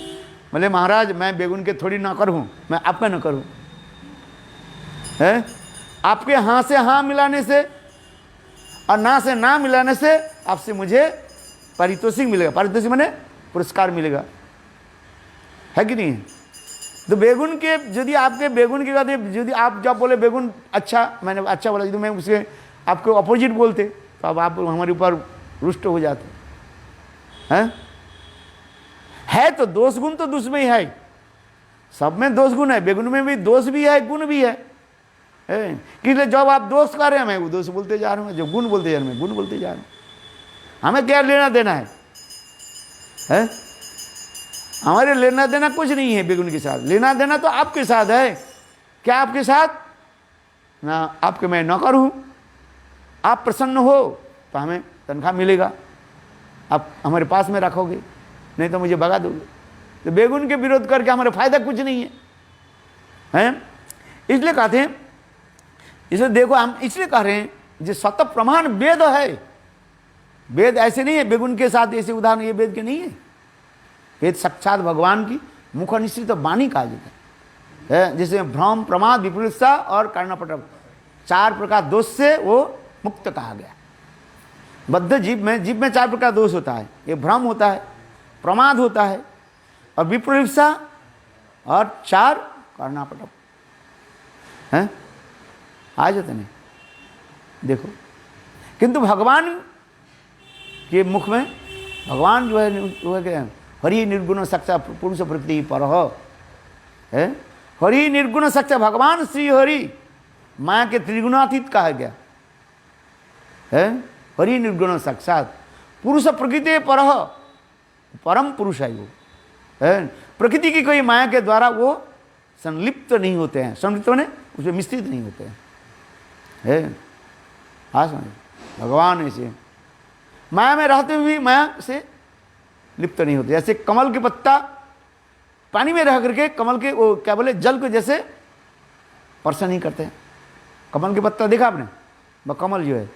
बोले महाराज मैं बेगुन के थोड़ी नौकर हूँ, मैं आपका नौकर हूँ। आपके हाँ से हाँ मिलाने से और ना से ना मिलाने से आपसे मुझे पारितोषिक मिलेगा। पारितोषिक माने पुरस्कार मिलेगा, है कि नहीं? तो बेगुन के यदि आपके बेगुन के कहते यदि आप जब बोले बेगुन अच्छा, मैंने अच्छा बोला, यदि मैं उसके आपको अपोजिट बोलते तो अब आप हमारे ऊपर रुष्ट हो जाते हैं। है तो दोष गुण तो दोष में ही है, सब में दोष गुण है, बेगुन में भी दोष भी है गुण भी है। कि जब आप दोष कर रहे हैं मैं वो दोष बोलते जा रहा हूँ, जब गुण बोलते जा रहा हूँ मैं गुण बोलते जा रहा हूँ। हमें क्या लेना देना है? हमारे लेना देना कुछ नहीं है बेगुन के साथ, लेना देना तो आपके साथ है। क्या आपके साथ? ना आपके मैं नौकर हूँ, आप प्रसन्न हो तो हमें तनख्वाह मिलेगा, आप हमारे पास में रखोगे, नहीं तो मुझे भगा दोगे। तो बेगुन के विरोध करके हमारे फायदा कुछ नहीं है, हैं? इसलिए कहते हैं, इसलिए देखो हम इसलिए कह रहे हैं जो स्वतः प्रमाण वेद है। वेद ऐसे नहीं है बेगुन के साथ ऐसे उदाहरण ये वेद के नहीं है। वेद साक्षात भगवान की मुख निश्चित वाणी कहा जाता है, जिसमें भ्रम, प्रमाद, विपरीतता और कर्णपटक 4 प्रकार दोष से वो मुक्त कहा गया। बद्ध जीव में 4 प्रकार दोष होता है। ये भ्रम होता है, प्रमाद होता है और विपरीतता और 4 कर्णपटक हैं, आ जाते नहीं देखो। किंतु भगवान के मुख में भगवान जो है क्या, हरि निर्गुण सच्चा पुरुष प्रकृति पर है। हरि निर्गुण सच्चा भगवान श्री हरि माया के त्रिगुणातीत कहा गया है। हरि निर्गुण साक्षात पुरुष प्रकृति पर परम पुरुष है वो, है। प्रकृति की कोई माया के द्वारा वो संलिप्त नहीं होते हैं, संलिप्त होने उसमें मिश्रित नहीं होते हैं, है। हाँ समझ, भगवान ऐसे माया में रहते हुए माया से लिप्त नहीं होते। जैसे कमल के पत्ता पानी में रह करके कमल के वो क्या बोले जल को जैसे स्पर्श नहीं करते हैं। कमल के पत्ता देखा आपने, वह कमल जो है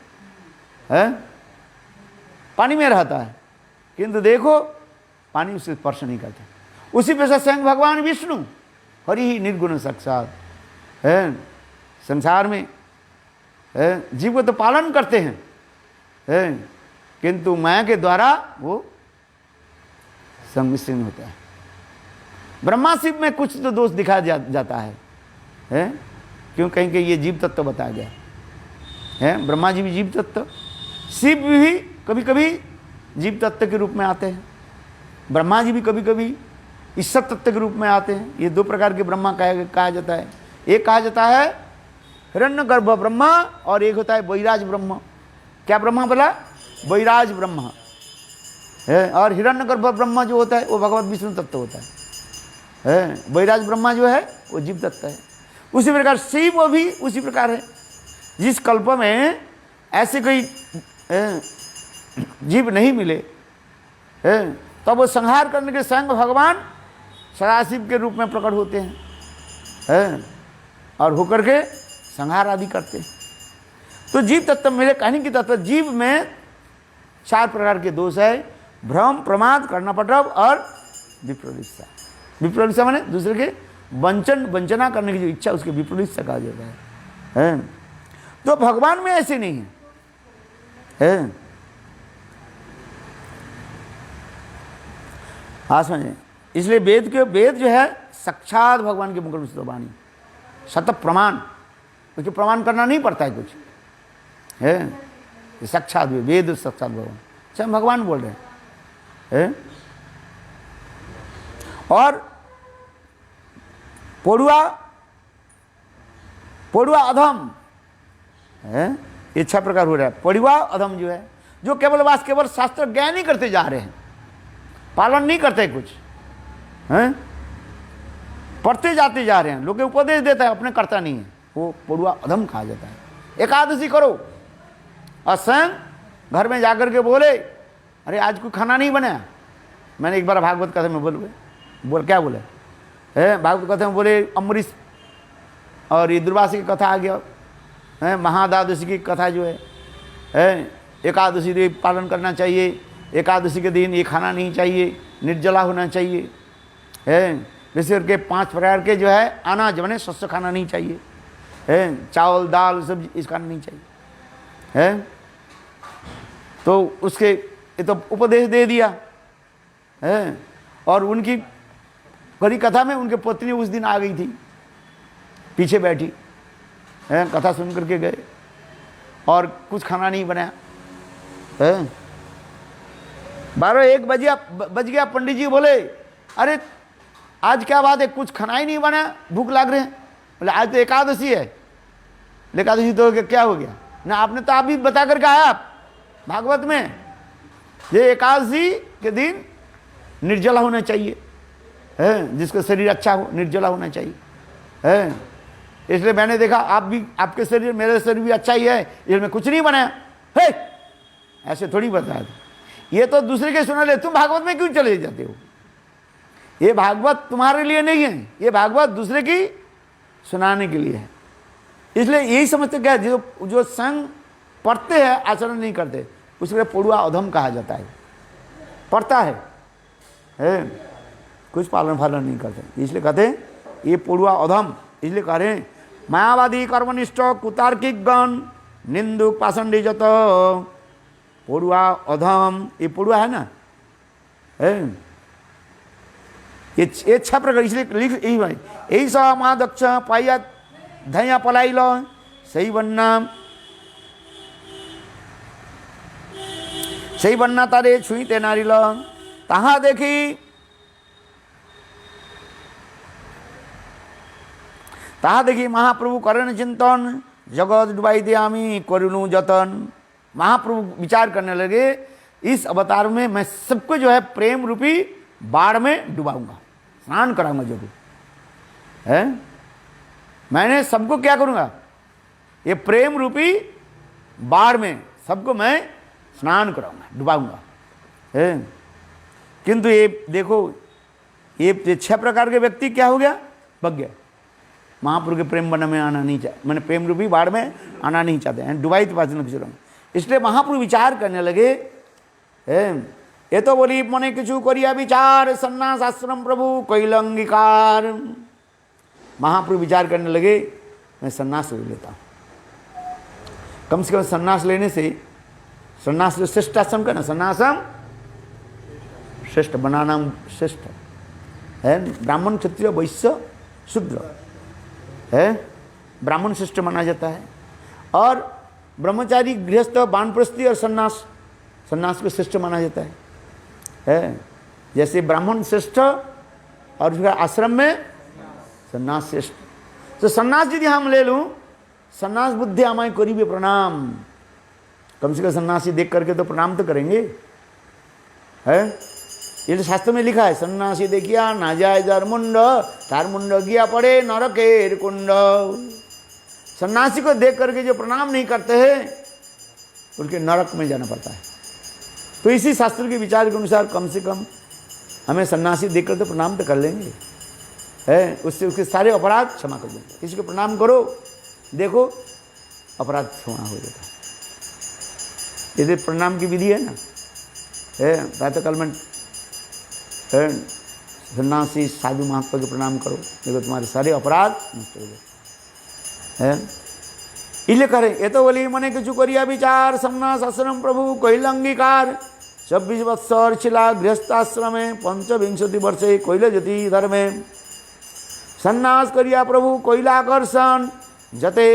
पानी में रहता है, किंतु देखो पानी उससे स्पर्श नहीं करता। उसी पे से स्वयं भगवान विष्णु हरि ही निर्गुण साक्षात है, संसार में जीव को तो पालन करते हैं, किंतु माया के द्वारा वो संमिश्रण होता है। ब्रह्मा शिव में कुछ तो दोष दिखाया जाता है, क्यों कहीं कि ये जीव तत्व बताया गया है। ब्रह्मा जी भी जीव तत्व, शिव भी कभी कभी जीव तत्व के रूप में आते हैं, ब्रह्मा जी भी कभी कभी ईश्वर तत्व के रूप में आते हैं। ये 2 प्रकार के ब्रह्मा कहा जाता है। एक कहा जाता है हिरण्यगर्भ ब्रह्मा और एक होता है वैराज ब्रह्म। क्या ब्रह्मा बोला? वैराज ब्रह्म है। और हिरण्यगर्भ ब्रह्मा जो होता है वो भगवत विष्णु तत्व होता है। वैराज ब्रह्मा जो है वो जीव तत्व है। उसी प्रकार शिव भी उसी प्रकार है। जिस कल्प में ऐसे कोई जीव नहीं मिले तब वो संहार करने के स्वयं भगवान सदाशिव के रूप में प्रकट होते हैं और होकर के संहार आदि करते हैं। तो जीव तत्व मेरे कहने की तत्व, जीव में 4 प्रकार के दोष है, भ्रम, प्रमाद, कर्णपटव और विपरीतता। विपरीतता माने दूसरे के वंचना करने की जो इच्छा, उसके विपरीतता कहा जाता है। तो भगवान में ऐसे नहीं है। हाँ समझे। इसलिए वेद जो है साक्षात भगवान की मुख वाणी, शत प्रमाण, क्योंकि प्रमाण करना नहीं पड़ता है कुछ, है। साक्षात वेद साक्षात भगवान, सब भगवान बोल रहे हैं। और पड़ुआ अधम है, ये 6 प्रकार हो रहा है। पड़ुआ अधम जो है, जो केवल शास्त्र ज्ञान ही करते जा रहे हैं, पालन नहीं करते कुछ, हैं, पढ़ते जाते जा रहे हैं। लोग उपदेश देता है, अपने करता नहीं है, वो पड़ुआ अधम कहा जाता है। एकादशी करो और स्वयं घर में जाकर के बोले अरे आज कोई खाना नहीं बनाया। मैंने एक बार भागवत कथा में क्या बोले भागवत कथा में बोले अमरीश और ये दुर्वासा की कथा आ गया है। महाद्वादशी की कथा जो है एकादशी पालन करना चाहिए, एकादशी के दिन ये खाना नहीं चाहिए, निर्जला होना चाहिए, है। विशेष करके 5 प्रकार के जो है अनाज बने शस्य खाना नहीं चाहिए, है। चावल दाल सब्जी इस खाना नहीं चाहिए, है। तो उसके ये तो उपदेश दे दिया, है। और उनकी बड़ी कथा में उनके पत्नी उस दिन आ गई थी, पीछे बैठी है, कथा सुन करके गए और कुछ खाना नहीं बनाया, है। 12-1 बज गया। पंडित जी बोले अरे आज क्या बात है, कुछ खाना ही नहीं बना, भूख लग रहे हैं। बोले आज तो एकादशी है। एकादशी तो क्या हो गया ना, आपने तो आप भी बता करके आया आप भागवत में, ये एकादशी के दिन निर्जला होना चाहिए, है। जिसका शरीर अच्छा हो निर्जला होना चाहिए, है। इसलिए मैंने देखा आप भी, आपके शरीर मेरे शरीर भी अच्छा ही है, इसमें कुछ नहीं बनाया है, ऐसे थोड़ी बताया था। ये तो दूसरे के सुना ले, तुम भागवत में क्यों चले जाते हो? ये भागवत तुम्हारे लिए नहीं है, ये भागवत दूसरे की सुनाने के लिए है। इसलिए यही समझते क्या, जो संग पढ़ते हैं आचरण नहीं करते, उसके लिए पड़ुआ अधम कहा जाता है। पढ़ता है कुछ पालन फालन नहीं करते, इसलिए कहते हैं ये पड़ुआ अधम। इसलिए कह रहे हैं मायावादी कर्मनिष्ठ कुतार्किक गण निंदुक पाषंडी जत पड़ुआ अधम, ये पड़ुआ है ना, ये 6 प्रकार। इसलिए लिख यही भाई, यही सब माँ दक्ष पाइया धैया पलाई लो सही बनना तारे छुईते नारी लो ताहा देखी महाप्रभु करें चिंतन जगत डुबाई दियामी करुणु जतन। महाप्रभु विचार करने लगे इस अवतार में मैं सबको जो है प्रेम रूपी बाढ़ में डुबाऊंगा, स्नान कराऊंगा। जो भी है मैंने सबको क्या करूंगा, ये प्रेम रूपी बाढ़ में सबको मैं स्नान कराऊंगा, डुबाऊंगा। किंतु ये देखो, ये 6 प्रकार के व्यक्ति क्या हो गया, बग गया। महाप्रभु के प्रेम वन में आना नहीं चाहते, मैंने प्रेम रूपी बाढ़ में आना नहीं चाहते हैं, डुबाई तो पास। इसलिए महाप्रभु विचार करने लगे, ये तो बोली मने किचु करिया विचार सन्यास आश्रम प्रभु कैलंगिकार। महाप्रभु विचार करने लगे मैं सन्यास ले लेता हूँ, कम से कम सन्यास लेने से, सन्यास जो श्रेष्ठ आश्रम का ना, सन्यासम श्रेष्ठ बनाना श्रेष्ठ है। ब्राह्मण क्षत्रिय वैश्य शूद्र है, ब्राह्मण श्रेष्ठ माना जाता है। और ब्रह्मचारी गृहस्थ वानप्रस्थी और सन्यास, सन्यास को श्रेष्ठ माना जाता है। जैसे ब्राह्मण श्रेष्ठ और उसका आश्रम में सन्यास श्रेष्ठ। तो सन्यास यदि हम ले लूँ, सन्यास बुद्धि हमारे करीबी प्रणाम, कम से कम सन्यासी देख करके तो प्रणाम तो करेंगे, है। ये तो शास्त्र में लिखा है, सन्यासी देखिया ना जाए जर मुंड तार मुंड गया पड़े नरकेर कुंड। सन्यासी को देख करके जो प्रणाम नहीं करते हैं उनके नरक में जाना पड़ता है। तो इसी शास्त्र के विचार के अनुसार कम से कम हमें सन्यासी देख कर तो प्रणाम तो कर लेंगे, है। उससे उसके सारे अपराध क्षमा कर देंगे। किसी को प्रणाम करो, देखो अपराध क्षमा हो जाता है। यदि प्रणाम की विधि है ना, है प्रातःकाल में सन्यासी साधु महात्मा के प्रणाम करो, देखो तुम्हारे सारे अपराध नष्ट हो जाते हैं। इसलिए करें ये तो बोली मने किचु करिया विचार सन्यास आश्रम प्रभु कैलंगिकार। 26 वत्सर छिला गृहस्थाश्रमे 25 वर्षे कैल ज्योति धर्मे सन्यास करिया प्रभु कैलाकर्षण जते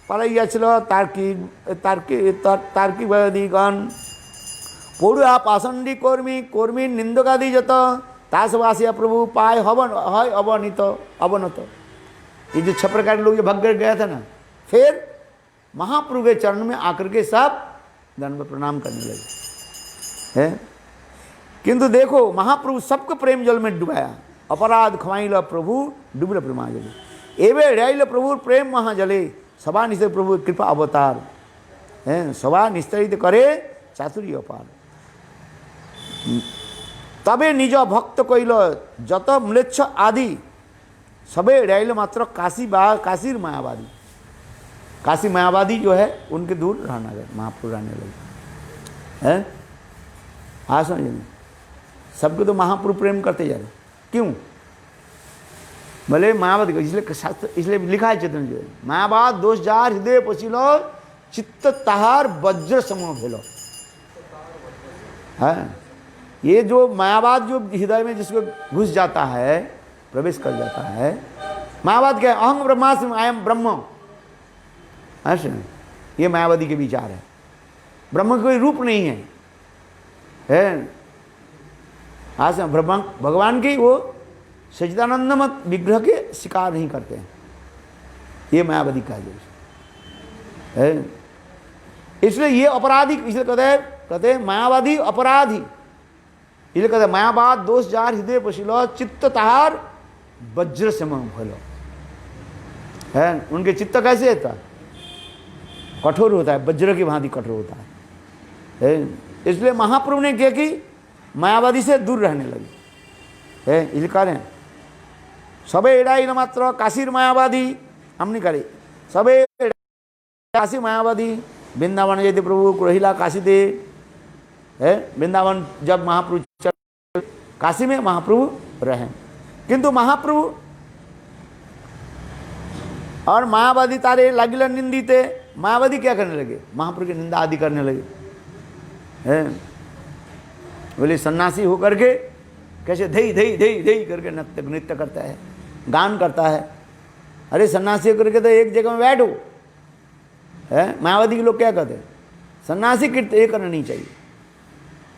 पलैया छिल तार्किकगण पड़ुआ पाषंडी कर्मी निंदकादि जत तासवासिया प्रभु पाए हवन है अवनत। ये जो 6 प्रकार के लोग जो भग गया था ना, फिर महाप्रभु के चरण में आकर के सब दंड प्रणाम करने लगे, है। किंतु देखो महाप्रभु सबको प्रेम जल में डुबाया, अपराध खवाइल प्रभु डुबल प्रेमा जले एवे ड्याइल प्रभु प्रेम महाजले सभा निश्चय प्रभु कृपा अवतार, है। सभा निश्चरित करे चातुर्य अपार तबे निज भक्त कैल जत म्लेच्छ आदि सबे ड्याइल मात्र काशीर मायावादी। काशी मायावादी जो है उनके दूर रहना गए, महाप्रभु रहने लगे, हैं। हाँ समझिए, सबको तो महाप्रभु प्रेम करते जा रहे, क्यों? भले मायावादी, इसलिए शास्त्र इसलिए लिखा है चैतन्य जी, मायावाद दोष जार हृदय पशिलो चित्त ताहार वज्र सम भेलो, है। ये जो मायावाद जो हृदय में जिसको घुस जाता है, प्रवेश कर जाता है, मायावाद क्या है? अहम ब्रह्मास्मि आई एम ब्रह्म, ऐसे ये मायावादी के विचार है। ब्रह्म का कोई रूप नहीं है, है। आज भगवान की वो सच्चिदानंदमत विग्रह के शिकार नहीं करते हैं, ये मायावादी कहा जाए, है। इसलिए ये अपराधी, इसलिए कहते हैं मायावादी अपराधी, इसलिए कहते हैं मायावाद दोष जार हृदय पशिलो चित्त ताहार वज्र सम भलो। है, उनके चित्त कैसे होता है? कठोर होता है, वज्र की भांति कठोर होता है। इसलिए महाप्रभु ने क्या कि मायावादी से दूर रहने लगे। है इसलिए कह रहे हैं सबे एड़ाई न मात्र काशीर मायावादी हम नहीं करे, सबे काशी मायावादी। वृंदावन यदि प्रभु रहिला काशी दे, है वृंदावन जब महाप्रभु काशी में महाप्रभु रहे, किंतु महाप्रभु और मायावादी तारे लागिल निंदिते। मायावादी क्या करने लगे? महाप्रभु की निंदा आदि करने लगे। हैं बोले सन्यासी होकर के कैसे धई धई धई धई करके नृत्य करता है, गान करता है। अरे सन्यासी होकर के तो एक जगह में बैठो। है मायावादी के लोग क्या कहते हैं? सन्यासी कीर्तन ये करना नहीं चाहिए।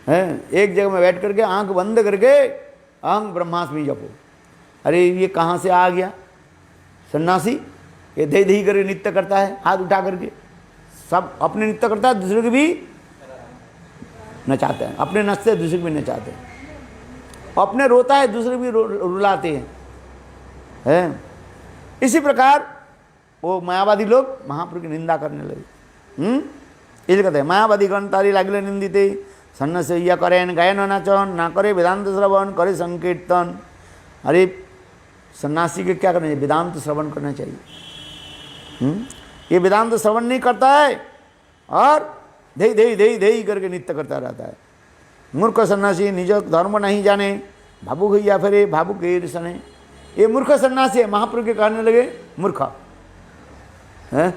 हैं एक जगह में बैठ करके आंख बंद करके अहं ब्रह्मास्मि जपो। अरे ये कहाँ से आ गया? सन्यासी ये धई धई करके नृत्य करता है, हाथ उठा करके। सब अपने नृत्य करता है, दूसरे को भी नचाते हैं, अपने नचते दूसरे को भी नचाते हैं, अपने रोता है दूसरे को भी रुलाते हैं। इसी प्रकार वो मायावादी लोग महाप्रभु की निंदा करने लगे। इसलिए कहते हैं मायावादी गण तारी लागले निंदिते, सन्यासी करें गायन नाचन ना करे वेदांत श्रवण करे संकीर्तन। अरे सन्यासी के क्या करना चाहिए? वेदांत श्रवण करना चाहिए। ये वेदांत श्रवण नहीं करता है और धई धई धई धई करके नृत्य करता रहता है। मूर्ख सन्यासी निज धर्म नहीं जाने, भावुक या फिर भावुक सने। ये मूर्ख सन्यासी है, महाप्रभु के कहने लगे मूर्ख। है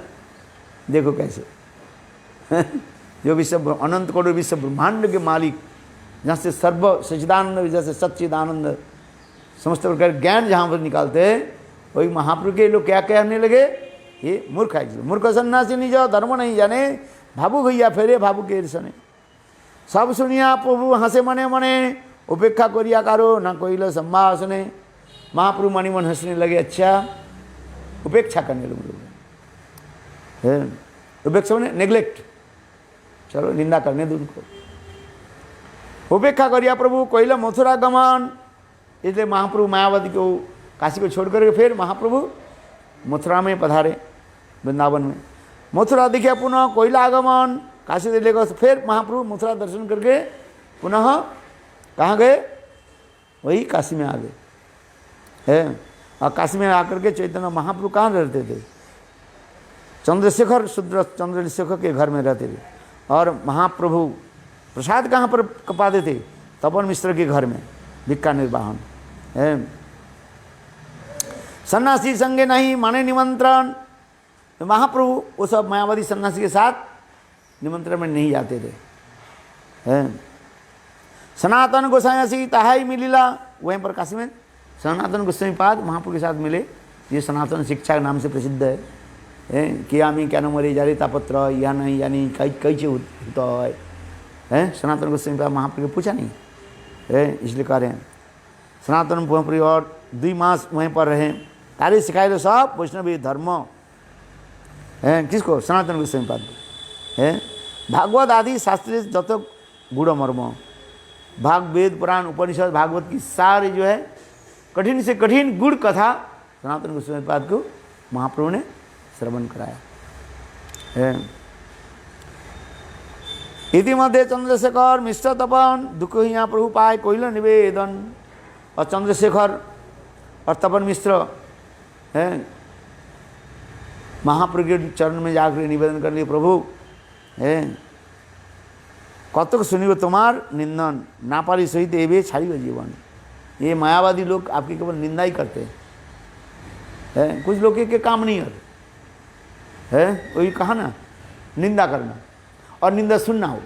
देखो कैसे जो विश्व अनंत करोड़ विश्व ब्रह्मांड के मालिक, जहाँ से सर्व सच्चिदानंद, जैसे सच्चिदानंद समस्त प्रकार ज्ञान जहाँ पर निकालते हैं, वही महाप्रभु के लोग क्या कहने लगे? ये मूर्ख है। मूर्ख सन्यासी निज धर्म नहीं जाने, भावुक भैया फेरे भावुक सने। सब सुनिया प्रभु हंसे मने मने, उपेक्षा करिया कारो ना कोई संभाषणे। महाप्रभु मणि मन हंसने लगे। अच्छा उपेक्षा करने लगे। उपेक्षा मैंने नेग्लेक्ट, चलो निंदा करने दो उनको। उपेक्षा करिया प्रभु कोयला मथुरा गमन। इसलिए महाप्रभु मायावती को काशी को छोड़ करके फिर महाप्रभु मथुरा में पधारे, वृंदावन में। मथुरा दिखे पुनः कोयला आगमन। काशी से लेकर फिर महाप्रभु मथुरा दर्शन करके पुनः कहाँ गए? वही काशी में आ गए। है और काशी में आकर के चैतन्य महाप्रभु कहाँ रहते थे? चंद्रशेखर शुद्र चंद्रशेखर के घर में रहते थे। और महाप्रभु प्रसाद कहाँ पर पाते थे? तपन मिश्र के घर में भिक्खा निर्वाहन। सन्यासी संगे नहीं माने निमंत्रण। महाप्रभु वो सब मायावादी सन्यासी के साथ निमंत्रण में नहीं जाते थे। सनातन गोसाई ताहाई मिलीला, वहीं पर काशी में सनातन गोस्वामी पाद महाप्रभु के साथ मिले। ये सनातन शिक्षा के नाम से प्रसिद्ध है। कियामी क्या नमरे जारे तापत्र या नहीं यानी कैसे होता है। सनातन गोस्वामी पाद महाप्रभु को पूछा नहीं है, इसलिए कह रहे हैं सनातन महाप्रभु और 2 मास वहीं पर रहे। तारी सिखाए तो सब वैष्णवी धर्म है। किसको? सनातन गोस्वामी पाद है। भागवत आदि शास्त्रीय जत गुड़ मर्म, भाग वेद पुराण उपनिषद भागवत की सारी जो है कठिन से कठिन गुड़ कथा सनातन गोस्वामी पाद को महाप्रभु ने श्रवण कराया है। इति मध्य चंद्रशेखर मिश्र तपन दुख यहाँ प्रभु पाए कोइल निवेदन। और चंद्रशेखर और तपन मिश्र है महाप्रभु के चरण में जाकर निवेदन कर लिए, प्रभु है कतक सुनिब तुम्हार निंदन ना पारी सहित एवे छाड़िब जीवन। ये मायावादी लोग आपकी केवल निंदा ही करते हैं। कुछ लोग के काम नहीं है वही कहा ना, निंदा करना और निंदा सुनना हो।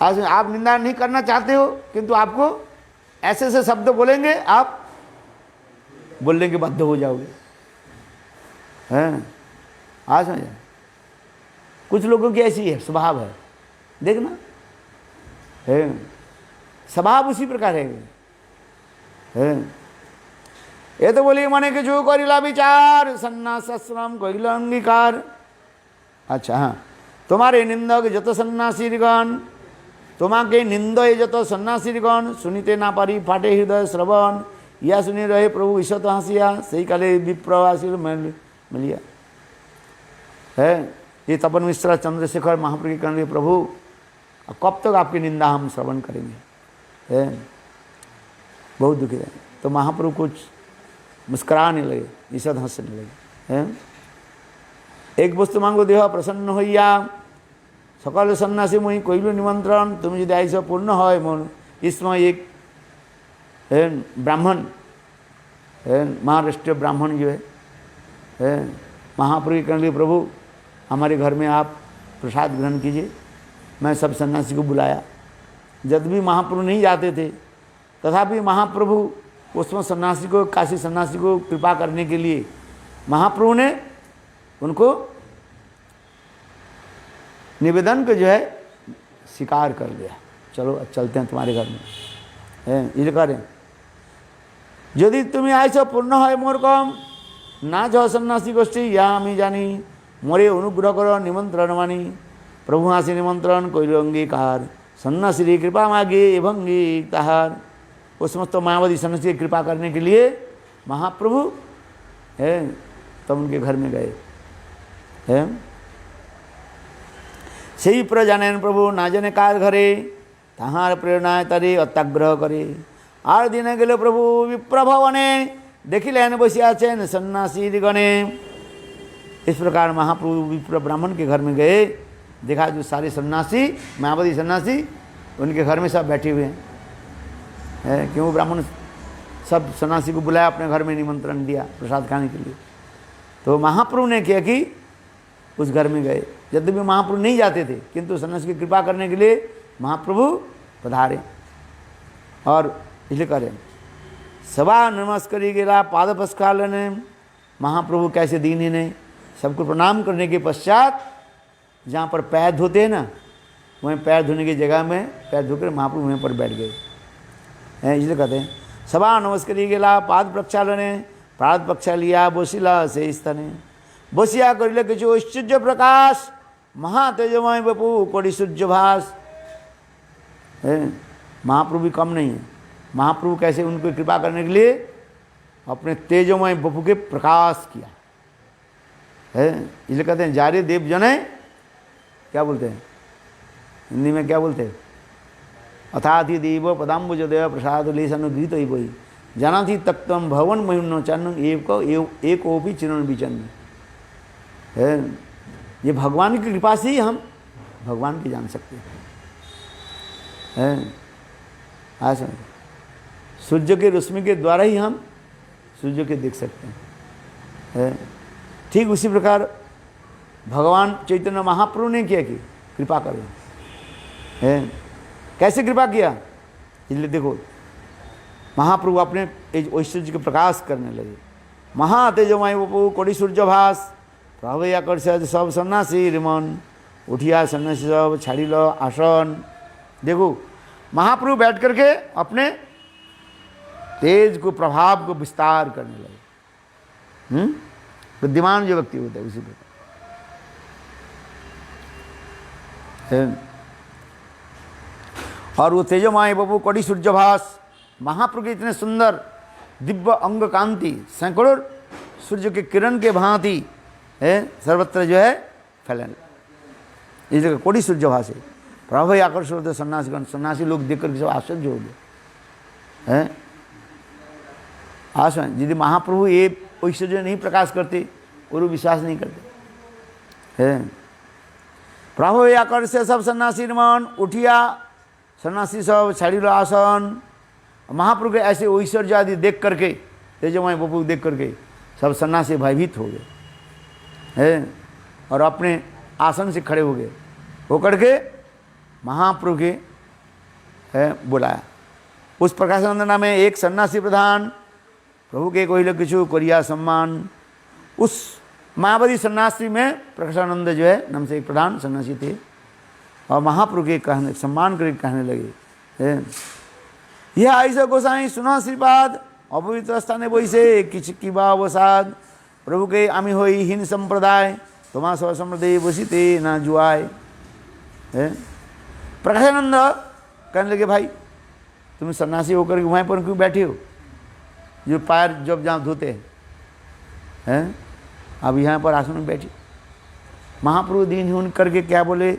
आज आप निंदा नहीं करना चाहते हो, किंतु आपको ऐसे ऐसे शब्द बोलेंगे, आप बोलने के बाध्य हो जाओगे। आज में कुछ लोगों की ऐसी है स्वभाव है, देखना है स्वभाव उसी प्रकार है। ये तो बोलिए माने कि जो करिला विचार सन्यास आश्रम कहिला अंगीकार। अच्छा हाँ, तुम्हारे निंदक जत सन्यासीगण, तुम्हारे निंदय जत सन्यासीगण सुनिते ना पारी फाटे हृदय श्रवण। यह सुनी रहे प्रभु ईश्वर तो हंसिया, सही काले विप्रवासी मिलिया है। ये तपन मिश्रा चंद्रशेखर महाप्रभु के कहने, प्रभु कब तक आपकी निंदा हम श्रवण करेंगे, है बहुत दुखी है। तो महाप्रभु कुछ मुस्कुराने लगे, ईश्वर हंसने लगे हैं। एक वस्तु मांगो देह प्रसन्न हइया, सकल सन्यासी मुई कइल निमंत्रण, तुम यदि आइस पूर्ण है मन। इसमें एक ब्राह्मण महाराष्ट्रीय ब्राह्मण जो है महाप्रभु के लिए, प्रभु हमारे घर में आप प्रसाद ग्रहण कीजिए। मैं सब सन्यासी को बुलाया, जब भी महाप्रभु नहीं जाते थे तथापि महाप्रभु उसमें सन्यासी को, काशी सन्यासी को कृपा करने के लिए महाप्रभु ने उनको निवेदन को जो है स्वीकार कर लिया। चलो अब चलते हैं तुम्हारे घर में, ये करें। यदि तुम्हें आइस पूर्ण है मोर कम, ना जाओ सन्यासी गोष्ठी या हमें जानी, मोरे अनुग्रह करो निमंत्रण मानी। प्रभु हासी निमंत्रण कइल अंगीकार, सन्यासी कृपा मागे एवंगी ताहार। उस समस्त मायावादी सन्यासी की कृपा करने के लिए महाप्रभु है तब उनके घर में गए हैं। সেই প্র জানেন প্রভু না জানে কার ঘরে, তাহার প্রেরণায় তারে অত্যাগ্রহ করে। আর দিনে গেলে প্রভু विप्रभवने देखिलेन बसी आছেন सन्यासी गणे। इस प्रकार महाप्रभु विप्र ब्राह्मण के घर में गए, देखा जो सारे सन्यासी मायावादी सन्यासी उनके घर में सब बैठे हुए हैं। क्यों ब्राह्मण सब सन्यासी को बुलाया, अपने घर में निमंत्रण दिया प्रसाद खाने के लिए। तो महाप्रभु ने किया कि उस घर में गए, जब भी महाप्रभु नहीं जाते थे किंतु सन्यासी की कृपा करने के लिए महाप्रभु पधारे। और इसलिए करें सभा नमस्करी गेला पाद पस्कालने। महाप्रभु कैसे दीन ही नहीं, सबको प्रणाम करने के पश्चात जहाँ पर पैर धोते हैं ना, वहीं पैर धोने की जगह में पैर धोकर महाप्रभु वहीं पर बैठ गए हैं। इसलिए कहते हैं सभा नमस्करी गेला पाद प्रक्षालने, पाद प्रक्षा लिया बसिला से स्तने। बसिया करिले किछु ऐश्वर्य प्रकाश, महातेजमय बपू कोटि सूर्य भास। महाप्रभु भी कम नहीं है। महाप्रभु कैसे उनको कृपा करने के लिए अपने तेजमय बपू के प्रकाश किया है। इसलिए कहते हैं जारे देव जने, क्या बोलते हैं हिंदी में, क्या बोलते हैं, अथाधि देव पदाम्बुज देव प्रसाद लेसन गीत ही वही जाना थी तक्तम भवन महिम चन्न एक ओपी चिरण विचन्न है। ये भगवान की कृपा से ही हम भगवान की जान सकते हैं। ऐसा सूर्य के रश्मि के द्वारा ही हम सूर्य के देख सकते हैं। ठीक उसी प्रकार भगवान चैतन्य महाप्रभु ने किया कि कृपा करो है। कैसे कृपा किया, इसलिए देखो महाप्रभु अपने ऐश्वर्य के प्रकाश करने लगे। महातेजमय बपू कोटि सूर्य भास, प्रभु आकर्षित सब सन्यासी रिमन। उठिया सन्यासी सब छाड़ी लो आसन। देखो महाप्रभु बैठ करके अपने तेज को, प्रभाव को विस्तार करने लगे। बुद्धिमान जो व्यक्ति होता है उसी प्रकार। और वो तेजोमय बपू कोटि सूर्यभास, महाप्रभु के इतने सुंदर दिव्य अंग कांति सैकड़ों सूर्य के किरण के भांति है सर्वत्र जो है फैलन। इस जगह कोटि सूर्यभास है। प्रभु आकर्षण होते सन्यासीगण, सन्यासी लोग देख कर सब आश्चर्य हो गए हैं। आश्चर्य यदि महाप्रभु ये ऐश्वर्य नहीं प्रकाश करते और विश्वास नहीं करते हैं। प्रभु आकर्षण सब सन्यासी मन। उठिया सन्यासी सब छाड़ी लो आसन। महाप्रभु के ऐसे ऐश्वर्य आदि देख करके, तेजोमय बपू देख करके सब सन्यासी भयभीत हो गए हैं और अपने आसन से खड़े हो गए। होकर के महाप्रभु के बुलाया। उस प्रकाशानंद में एक सन्यासी प्रधान प्रभु के कोई किछु करिया सम्मान। उस मायावादी सन्यासी में प्रकाशानंद जो है नाम से एक प्रधान सन्यासी थे और महाप्रभु के कहने सम्मान करके कहने लगे, यह ऐसा गोसाई सुना श्रीपाद अपवित्र स्थाने वैसे किछ किबा अवसाद। प्रभु के आमी होई हीन संप्रदाय, तुम्हारा सब संप्रदाय बसीते ना जुआए। प्रकाशानंद कहने लगे, भाई तुम सन्यासी होकर वहीं पर क्यों बैठे हो जो पैर जब जहाँ धोते हैं, अब यहाँ पर आसन में बैठे महाप्रभु दीन करके क्या बोले,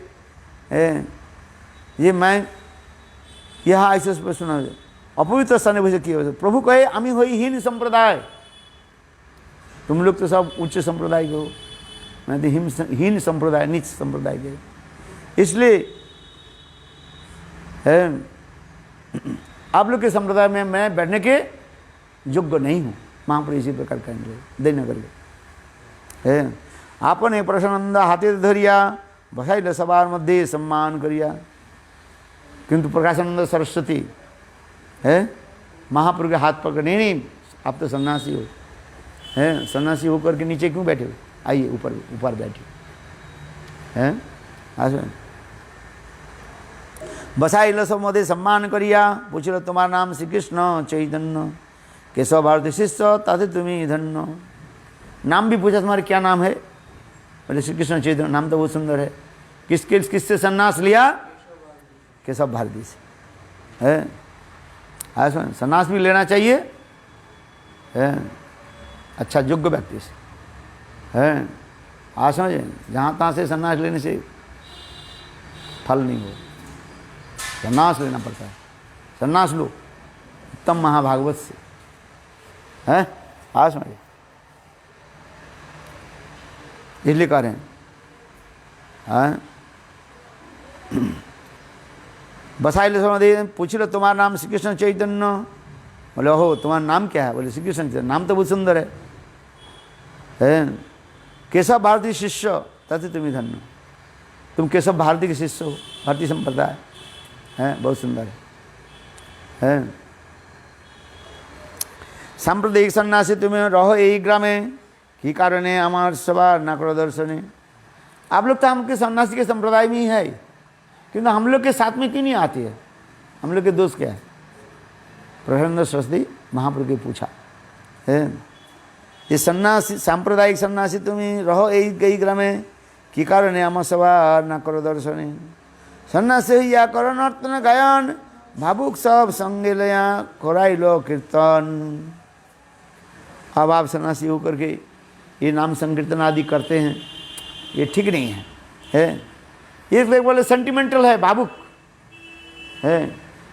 ये मैं यह ऐसे सुना अपवित्र स्थान वैसे किए। प्रभु कहे आमी हुई हीन संप्रदाय, तुम लोग तो सब उच्च संप्रदाय के हो, मैं तो हीन संप्रदाय नीच संप्रदाय के। इसलिए आप लोग के संप्रदाय में मैं बैठने के योग्य नहीं हूँ। महाप्रभु इसी प्रकार कहेंगे देना करके आपने प्रसन्नंद हाथे धरिया बसाइल सवार मध्य सम्मान करिया। किंतु प्रकाशानंद सरस्वती महाप्रभु के हाथ पकड़, नहीं आप तो सन्यासी हो, सन्यासी होकर के नीचे क्यों बैठे हो, आइए ऊपर ऊपर बैठिए। बसाइल सब मध्य सम्मान करिया। पूछल तुम्हारा नाम श्री कृष्ण चैतन्य केशव भारती शिष्य ताते तुम्हें धन्य। नाम भी पूछा तुम्हारे क्या नाम है, बोले श्री कृष्ण चैतन्य। नाम तो बहुत सुंदर है। किससे सन्यास लिया, केशव भारती से है। सन्यास भी लेना चाहिए अच्छा योग्य व्यक्ति से है। आज समझे, जहाँ तहाँ से सन्यास लेने से फल नहीं हो, सन्यास लेना पड़ता है। सन्यास लो उत्तम महाभागवत से है। आज समझे, इसलिए कह रहे हैं बसाइल समाधि। पूछ लो तुम्हारा नाम श्री कृष्ण चैतन्य, बोले हो तुम्हारा नाम क्या है, बोले श्री कृष्ण चैतन्य। नाम तो बहुत सुंदर है। केशव भारती शिष्य तथे तुम्हें धन्य, तुम केशव भारती के शिष्य हो, भारतीय संप्रदाय है, बहुत सुंदर है। सांप्रदायिक सन्यासी तुम्हें रहो यही ग्रामे की कारण है हमार सभा न करो दर्शने। आप लोग तो हमके सन्यासी के संप्रदाय में ही है, किंतु हम लोग के साथ में क्यों नहीं आती है, हम लोग के दोस्त क्या है। प्रसन्न सरस्वती महाप्रभु के पूछा ये सन्यासी सांप्रदायिक सन्यासी तुम्हें रहो यही ग्रामे की कारण है हमार सभा न करो दर्शने। सन्यासी या करो नर्तन गायन भावुक सब संगे लया खोराई लो कीर्तन। अब आप सन्यासी होकर के ये नाम संकीर्तन आदि करते हैं, ये ठीक नहीं है। इसलिए बोले सेंटिमेंटल है, भावुक है,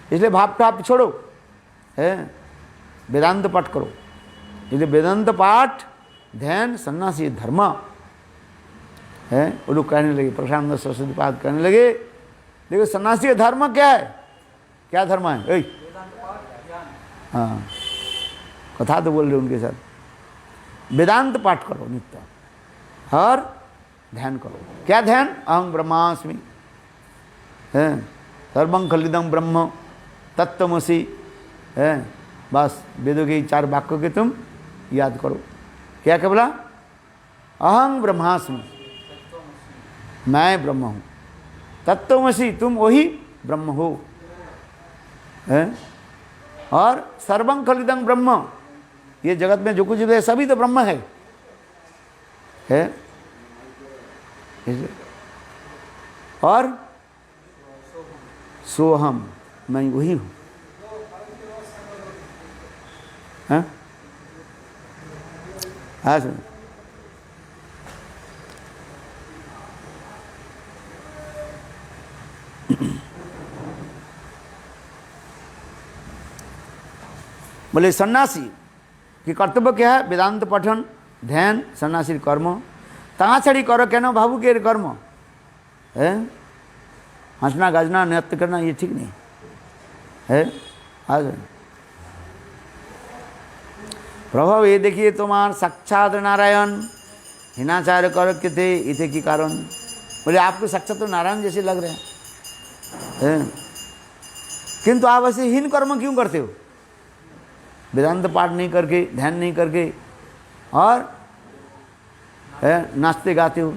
इसलिए भाव का आप छोड़ो वेदांत पाठ करो। इसलिए वेदांत पाठ ध्यान सन्यासी धर्म है। वो लोग कहने लगे, प्रशांत सरस्वती पाद कहने लगे देखो सन्यासी धर्म क्या है, क्या धर्म है। हाँ कथा तो बोल रहे उनके साथ, वेदांत पाठ करो नित्य और ध्यान करो। क्या ध्यान, अहं ब्रह्मास्मि है, सर्वं खलिदं ब्रह्म तत्त्वमसि है। बस वेदों के 4 वाक्यों के तुम याद करो। क्या क्या बोला, अहं ब्रह्मास्मि मैं ब्रह्म हूँ, तत्त्वमसि तुम वही ब्रह्म हो है, और सर्वं खलिदं ब्रह्म ये जगत में जो कुछ है सभी तो ब्रह्म है। और सोहम मैं वही हूँ। हाँ सुन, बोले सन्यासी कि कर्तव्य क्या है, वेदांत पठन ध्यान सन्यासी कर्म ता छड़ी करो क्या भावु के कर्म है। हंसना गाजना नृत्य करना ये ठीक नहीं है। आज प्रभाव ये देखिए तुम्हार साक्षात नारायण हिनाचार्य कर के थे इथे की कारण। बोले आपको साक्षात तो नारायण जैसे लग रहे हैं, किंतु आप ऐसे हीन कर्म क्यों करते हो, वेदांत पाठ नहीं करके ध्यान नहीं करके और नाचते गाते हो।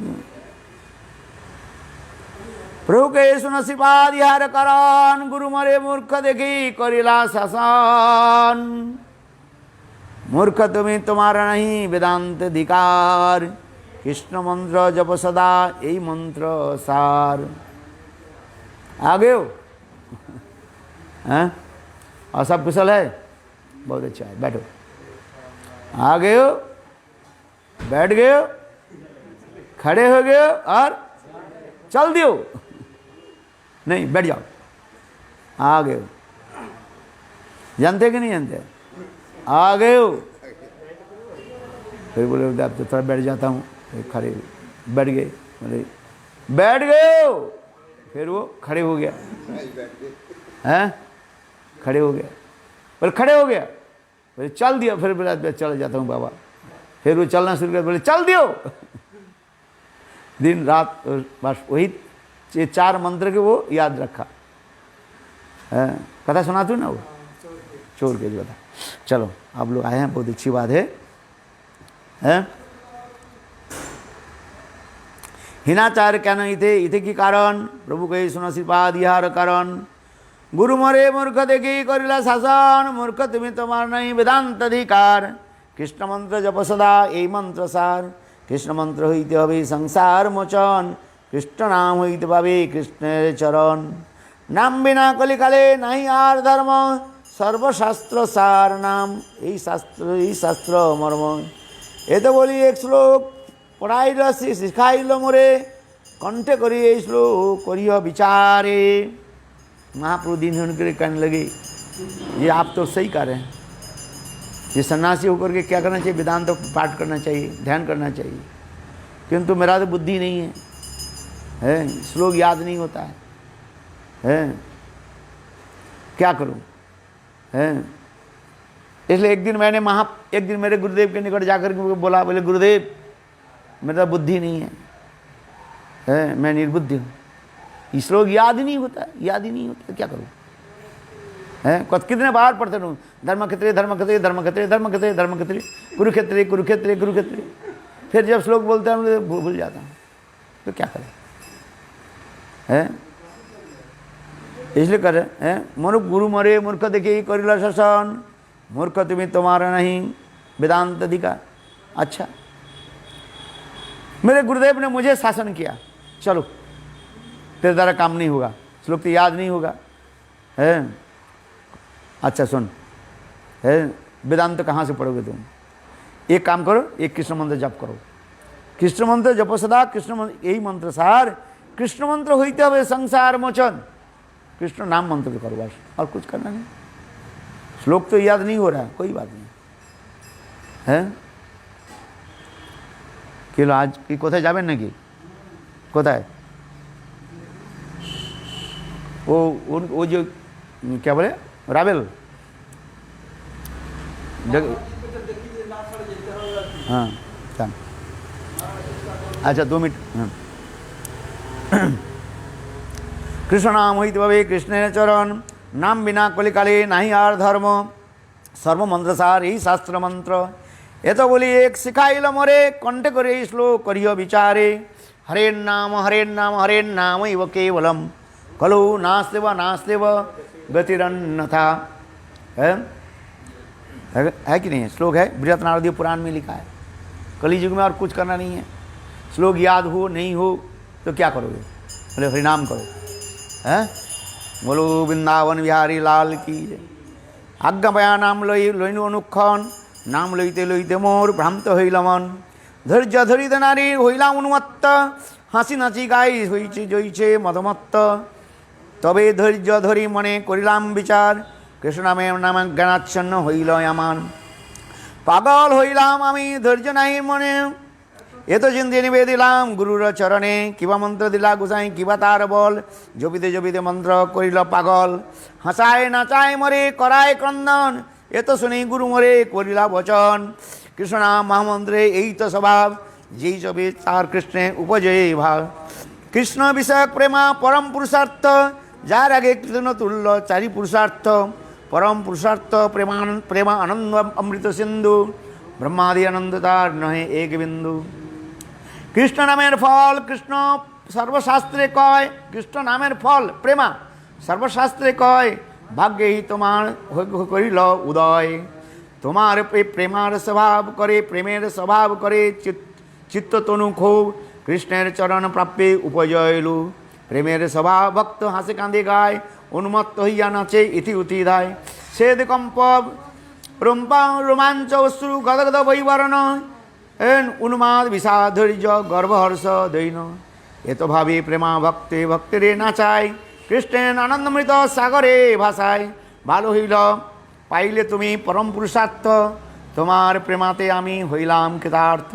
प्रभु के सुन श्रीपाद यार करान गुरु मरे मूर्ख देखी करिला शासन। मूर्ख तुम्हें तुम्हारा नहीं वेदांत अधिकार, कृष्ण मंत्र जप सदा यही मंत्र सार। आगे हो और सब कुशल है, बहुत अच्छा है, बैठो। आ गए हो, बैठ गए हो, खड़े हो गए हो और चल दियो, नहीं बैठ जाओ, आ गए हो। जानते कि नहीं जानते? आ गए हो। फिर बोले अब तो थोड़ा बैठ जाता हूँ, खड़े बैठ गए, बोले बैठ गए हो, फिर वो खड़े हो गया, हैं खड़े हो गया, बोले खड़े हो गया, बोले चल दिया, फिर बोला चल जाता हूँ बाबा, फिर वो चलना शुरू कर, बोले चल दियो। दिन रात बस वही 4 मंत्र के वो याद रखा। कथा सुनाती हूँ ना, वो चोर के जो था। चलो आप लोग आए हैं, बहुत अच्छी बात है। हिनाचार क्या नहीं थे इथे की कारण प्रभु कही सुन श्रीपाद यार कारण गुरु मरे मूर्ख देखी करिला शासन मूर्ख तुम्हें तुम्हार नहीं वेदांत अधिकार कृष्ण मंत्र जप सदा यही मंत्र सार कृष्ण मंत्र हईते हबे संसार मोचन कृष्ण नाम हईते पाबे कृष्णेर चरण नाम बिना कलिकाले नहीं आर धर्म सर्वशास्त्र सार नाम यही शास्त्र मर्म। ये तो बोली एक श्लोक पढ़ाई सिखाइल मोरे कंठे करी ये श्लोक करियो विचारे। महाप्रभु दिन उनके कहने लगे ये आप तो सही कर रहे हैं, ये सन्यासी होकर के क्या करना चाहिए, वेदांत तो पाठ करना चाहिए, ध्यान करना चाहिए, किंतु मेरा तो बुद्धि नहीं है, श्लोक याद नहीं होता है, क्या करूं? इसलिए एक दिन मेरे गुरुदेव के निकट जाकर के बोला, बोले गुरुदेव मेरा बुद्धि नहीं है, मैं निर्बुद्धि हूँ, ये श्लोक याद ही नहीं होता, क्या करूँ? कितने बार पढ़ते रहूँ, धर्म क्षेत्रे धर्म क्षेत्रे धर्म क्षेत्रे धर्म क्षेत्रे धर्म क्षेत्रे कुरुक्षेत्रे कुरुक्षेत्रे कुरुक्षेत्रे, फिर जब श्लोक बोलते हैं भूल जाता हूँ, तो क्या करें? इसलिए कर रहे मूर्ख गुरु मरे मूर्ख देखे करिला शासन मूर्ख तुम्हें तुम्हारा नहीं वेदांत अधिकार। अच्छा, मेरे गुरुदेव ने मुझे शासन किया, चलो तेरे द्वारा काम नहीं होगा, श्लोक तो याद नहीं होगा, अच्छा सुन, वेदांत कहाँ से पढ़ोगे तुम? एक काम करो, एक कृष्ण मंत्र जप करो, कृष्ण मंत्र जप सदा कृष्ण मंत्र यही मंत्र सार कृष्ण मंत्र होते हुए संसार मोचन, कृष्ण नाम मंत्र करो बस, और कुछ करना नहीं। श्लोक तो याद नहीं हो रहा है, कोई बात नहीं है। किलो आज की कोথায় যাবেন নাকি? কোথায়? वो जो क्या बोले रावेल, हाँ अच्छा 2 मिनट। कृष्ण नाम हईते पाबे कृष्णेर चरण नाम बिना कलिकाले नहीं आर धर्म सर्व मंत्र सार यही शास्त्र मंत्र। ये तो बोली एक सिखाइल मोरे कंठे करे श्लोक करियो विचारे हरे नाम इव केवलम कलु नास्तेव गतिरन्यथा। है कि नहीं है? श्लोक है, बृहत्नारदीय पुराण में लिखा है। कलियुग में और कुछ करना नहीं है, श्लोक याद हो नहीं हो तो क्या करोगे? बोले हरिनाम करो, है बोलो वृंदावन बिहारी लाल की। आज्ञापया नाम लईनु अनुक्षण नाम लईते लईते मोर भ्रांत हईल मन धैर्य धरित नारी हईला उन्मत्त हाসि नाचि गाई हईছে জইছে মদমত্ত তবে ধৈর্য ধরি মনে করিলাম বিচার কৃষ্ণ নামে নাম জ্ঞানাচ্ছন্ন হইল আমার পাগল হইলাম আমি ধৈর্য নাই মনে এ তো চিন্তি নিবেদিলাম গুরুর চরণে কিবা মন্ত্র দিলা গোসাই কিবা তার বল জপিতে জপিতে মন্ত্র করিল পাগল হাসায় নাচায় মরে করায় ক্রন্দন এ তো শুনি গুরু মরে করিলা বচন কৃষ্ণ নাম মহামন্ত্রে এই তো স্বভাব যেই জপে তার কৃষ্ণে উপজয়ে ভাব কৃষ্ণ বিষয়ক প্রেমা পরম পুরুষার্থ যার আগে কৃষ্ণ তুল্য চারি পুরুষার্থ परम पुरुषार्थ प्रेमा आनंद अमृत सिंधु ब्रह्मादि आनंद तार नहे एक बिंदु। कृष्ण नामेर फल कृष्ण सर्वशास्त्रे कय कृष्ण नामेर फल प्रेमा सर्वशास्त्रे कय भाग्य ही तुम्हार करिल उदय तुम्हार प्रेमार स्वभाव करे प्रेमेर स्वभाव करे चित्त तनु खूब कृष्णेर चरण प्राप्य उपजयलु प्रेमेर स्वभाव भक्त हासे कांदे गाय उन्मत्त हইয়া नाचे इति उति धाय सेद कंप রুম্পাং রোমাঞ্চ অশ্রু গদগদ বৈবরণ উন্মাদ বিষাদ ধৈর্য গর্ভহর্ষ দৈন এত ভাবে প্রেমা ভক্তে ভক্তেরে নাচায় কৃষ্ণের আনন্দমৃত সাগরে ভাসায় ভালো হইল পাইলে তুমি পরম পুরুষার্থ তোমার প্রেমাতে আমি হইলাম কৃতার্থ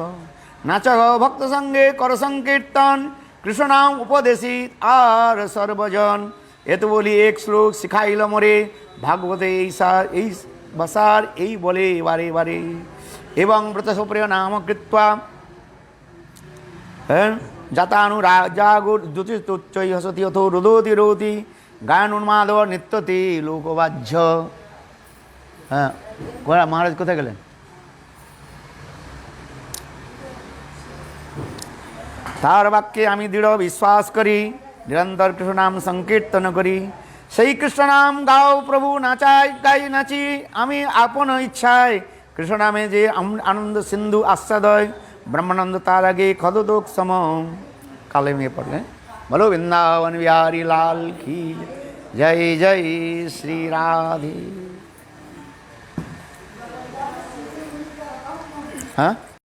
নাচ ভক্ত সঙ্গে কর সংকীর্তন কৃষ্ণ নাম উপদেশিত আর সর্বজন এত বলি এক শ্লোক শিখাইল মোরে ভাগবতে এই বসার এই বলে বারে বারে এবং ব্রত সুপ্রিয় নাম কৃত্বা জাতানুরাজাগুর দ্যুতিস্তোচ্চৈ হসতি অথো রোদতি রোতি গায়ন উন্মাদ নিত্যতে লোকবাহ্য। হ্যাঁ, মহারাজ কোথায় গেলেন? তার বাক্যে আমি দৃঢ় বিশ্বাস করি, নিরন্তর কৃষ্ণ নাম সংকীর্তন করি। সেই কৃষ্ণ নাম গাও প্রভু নাচাই গাই নাচি আমি আপন ইচ্ছায়। কৃষ্ণ নামে যে আনন্দ সিন্ধু আস্বাদয় ব্রহ্মানন্দ তার আগে খদোদোক সম। কালে মেয়ে পড়লেন বলো বৃন্দাবন বিহারী লাল কি জয় জয় শ্রী রাধে। হ্যাঁ।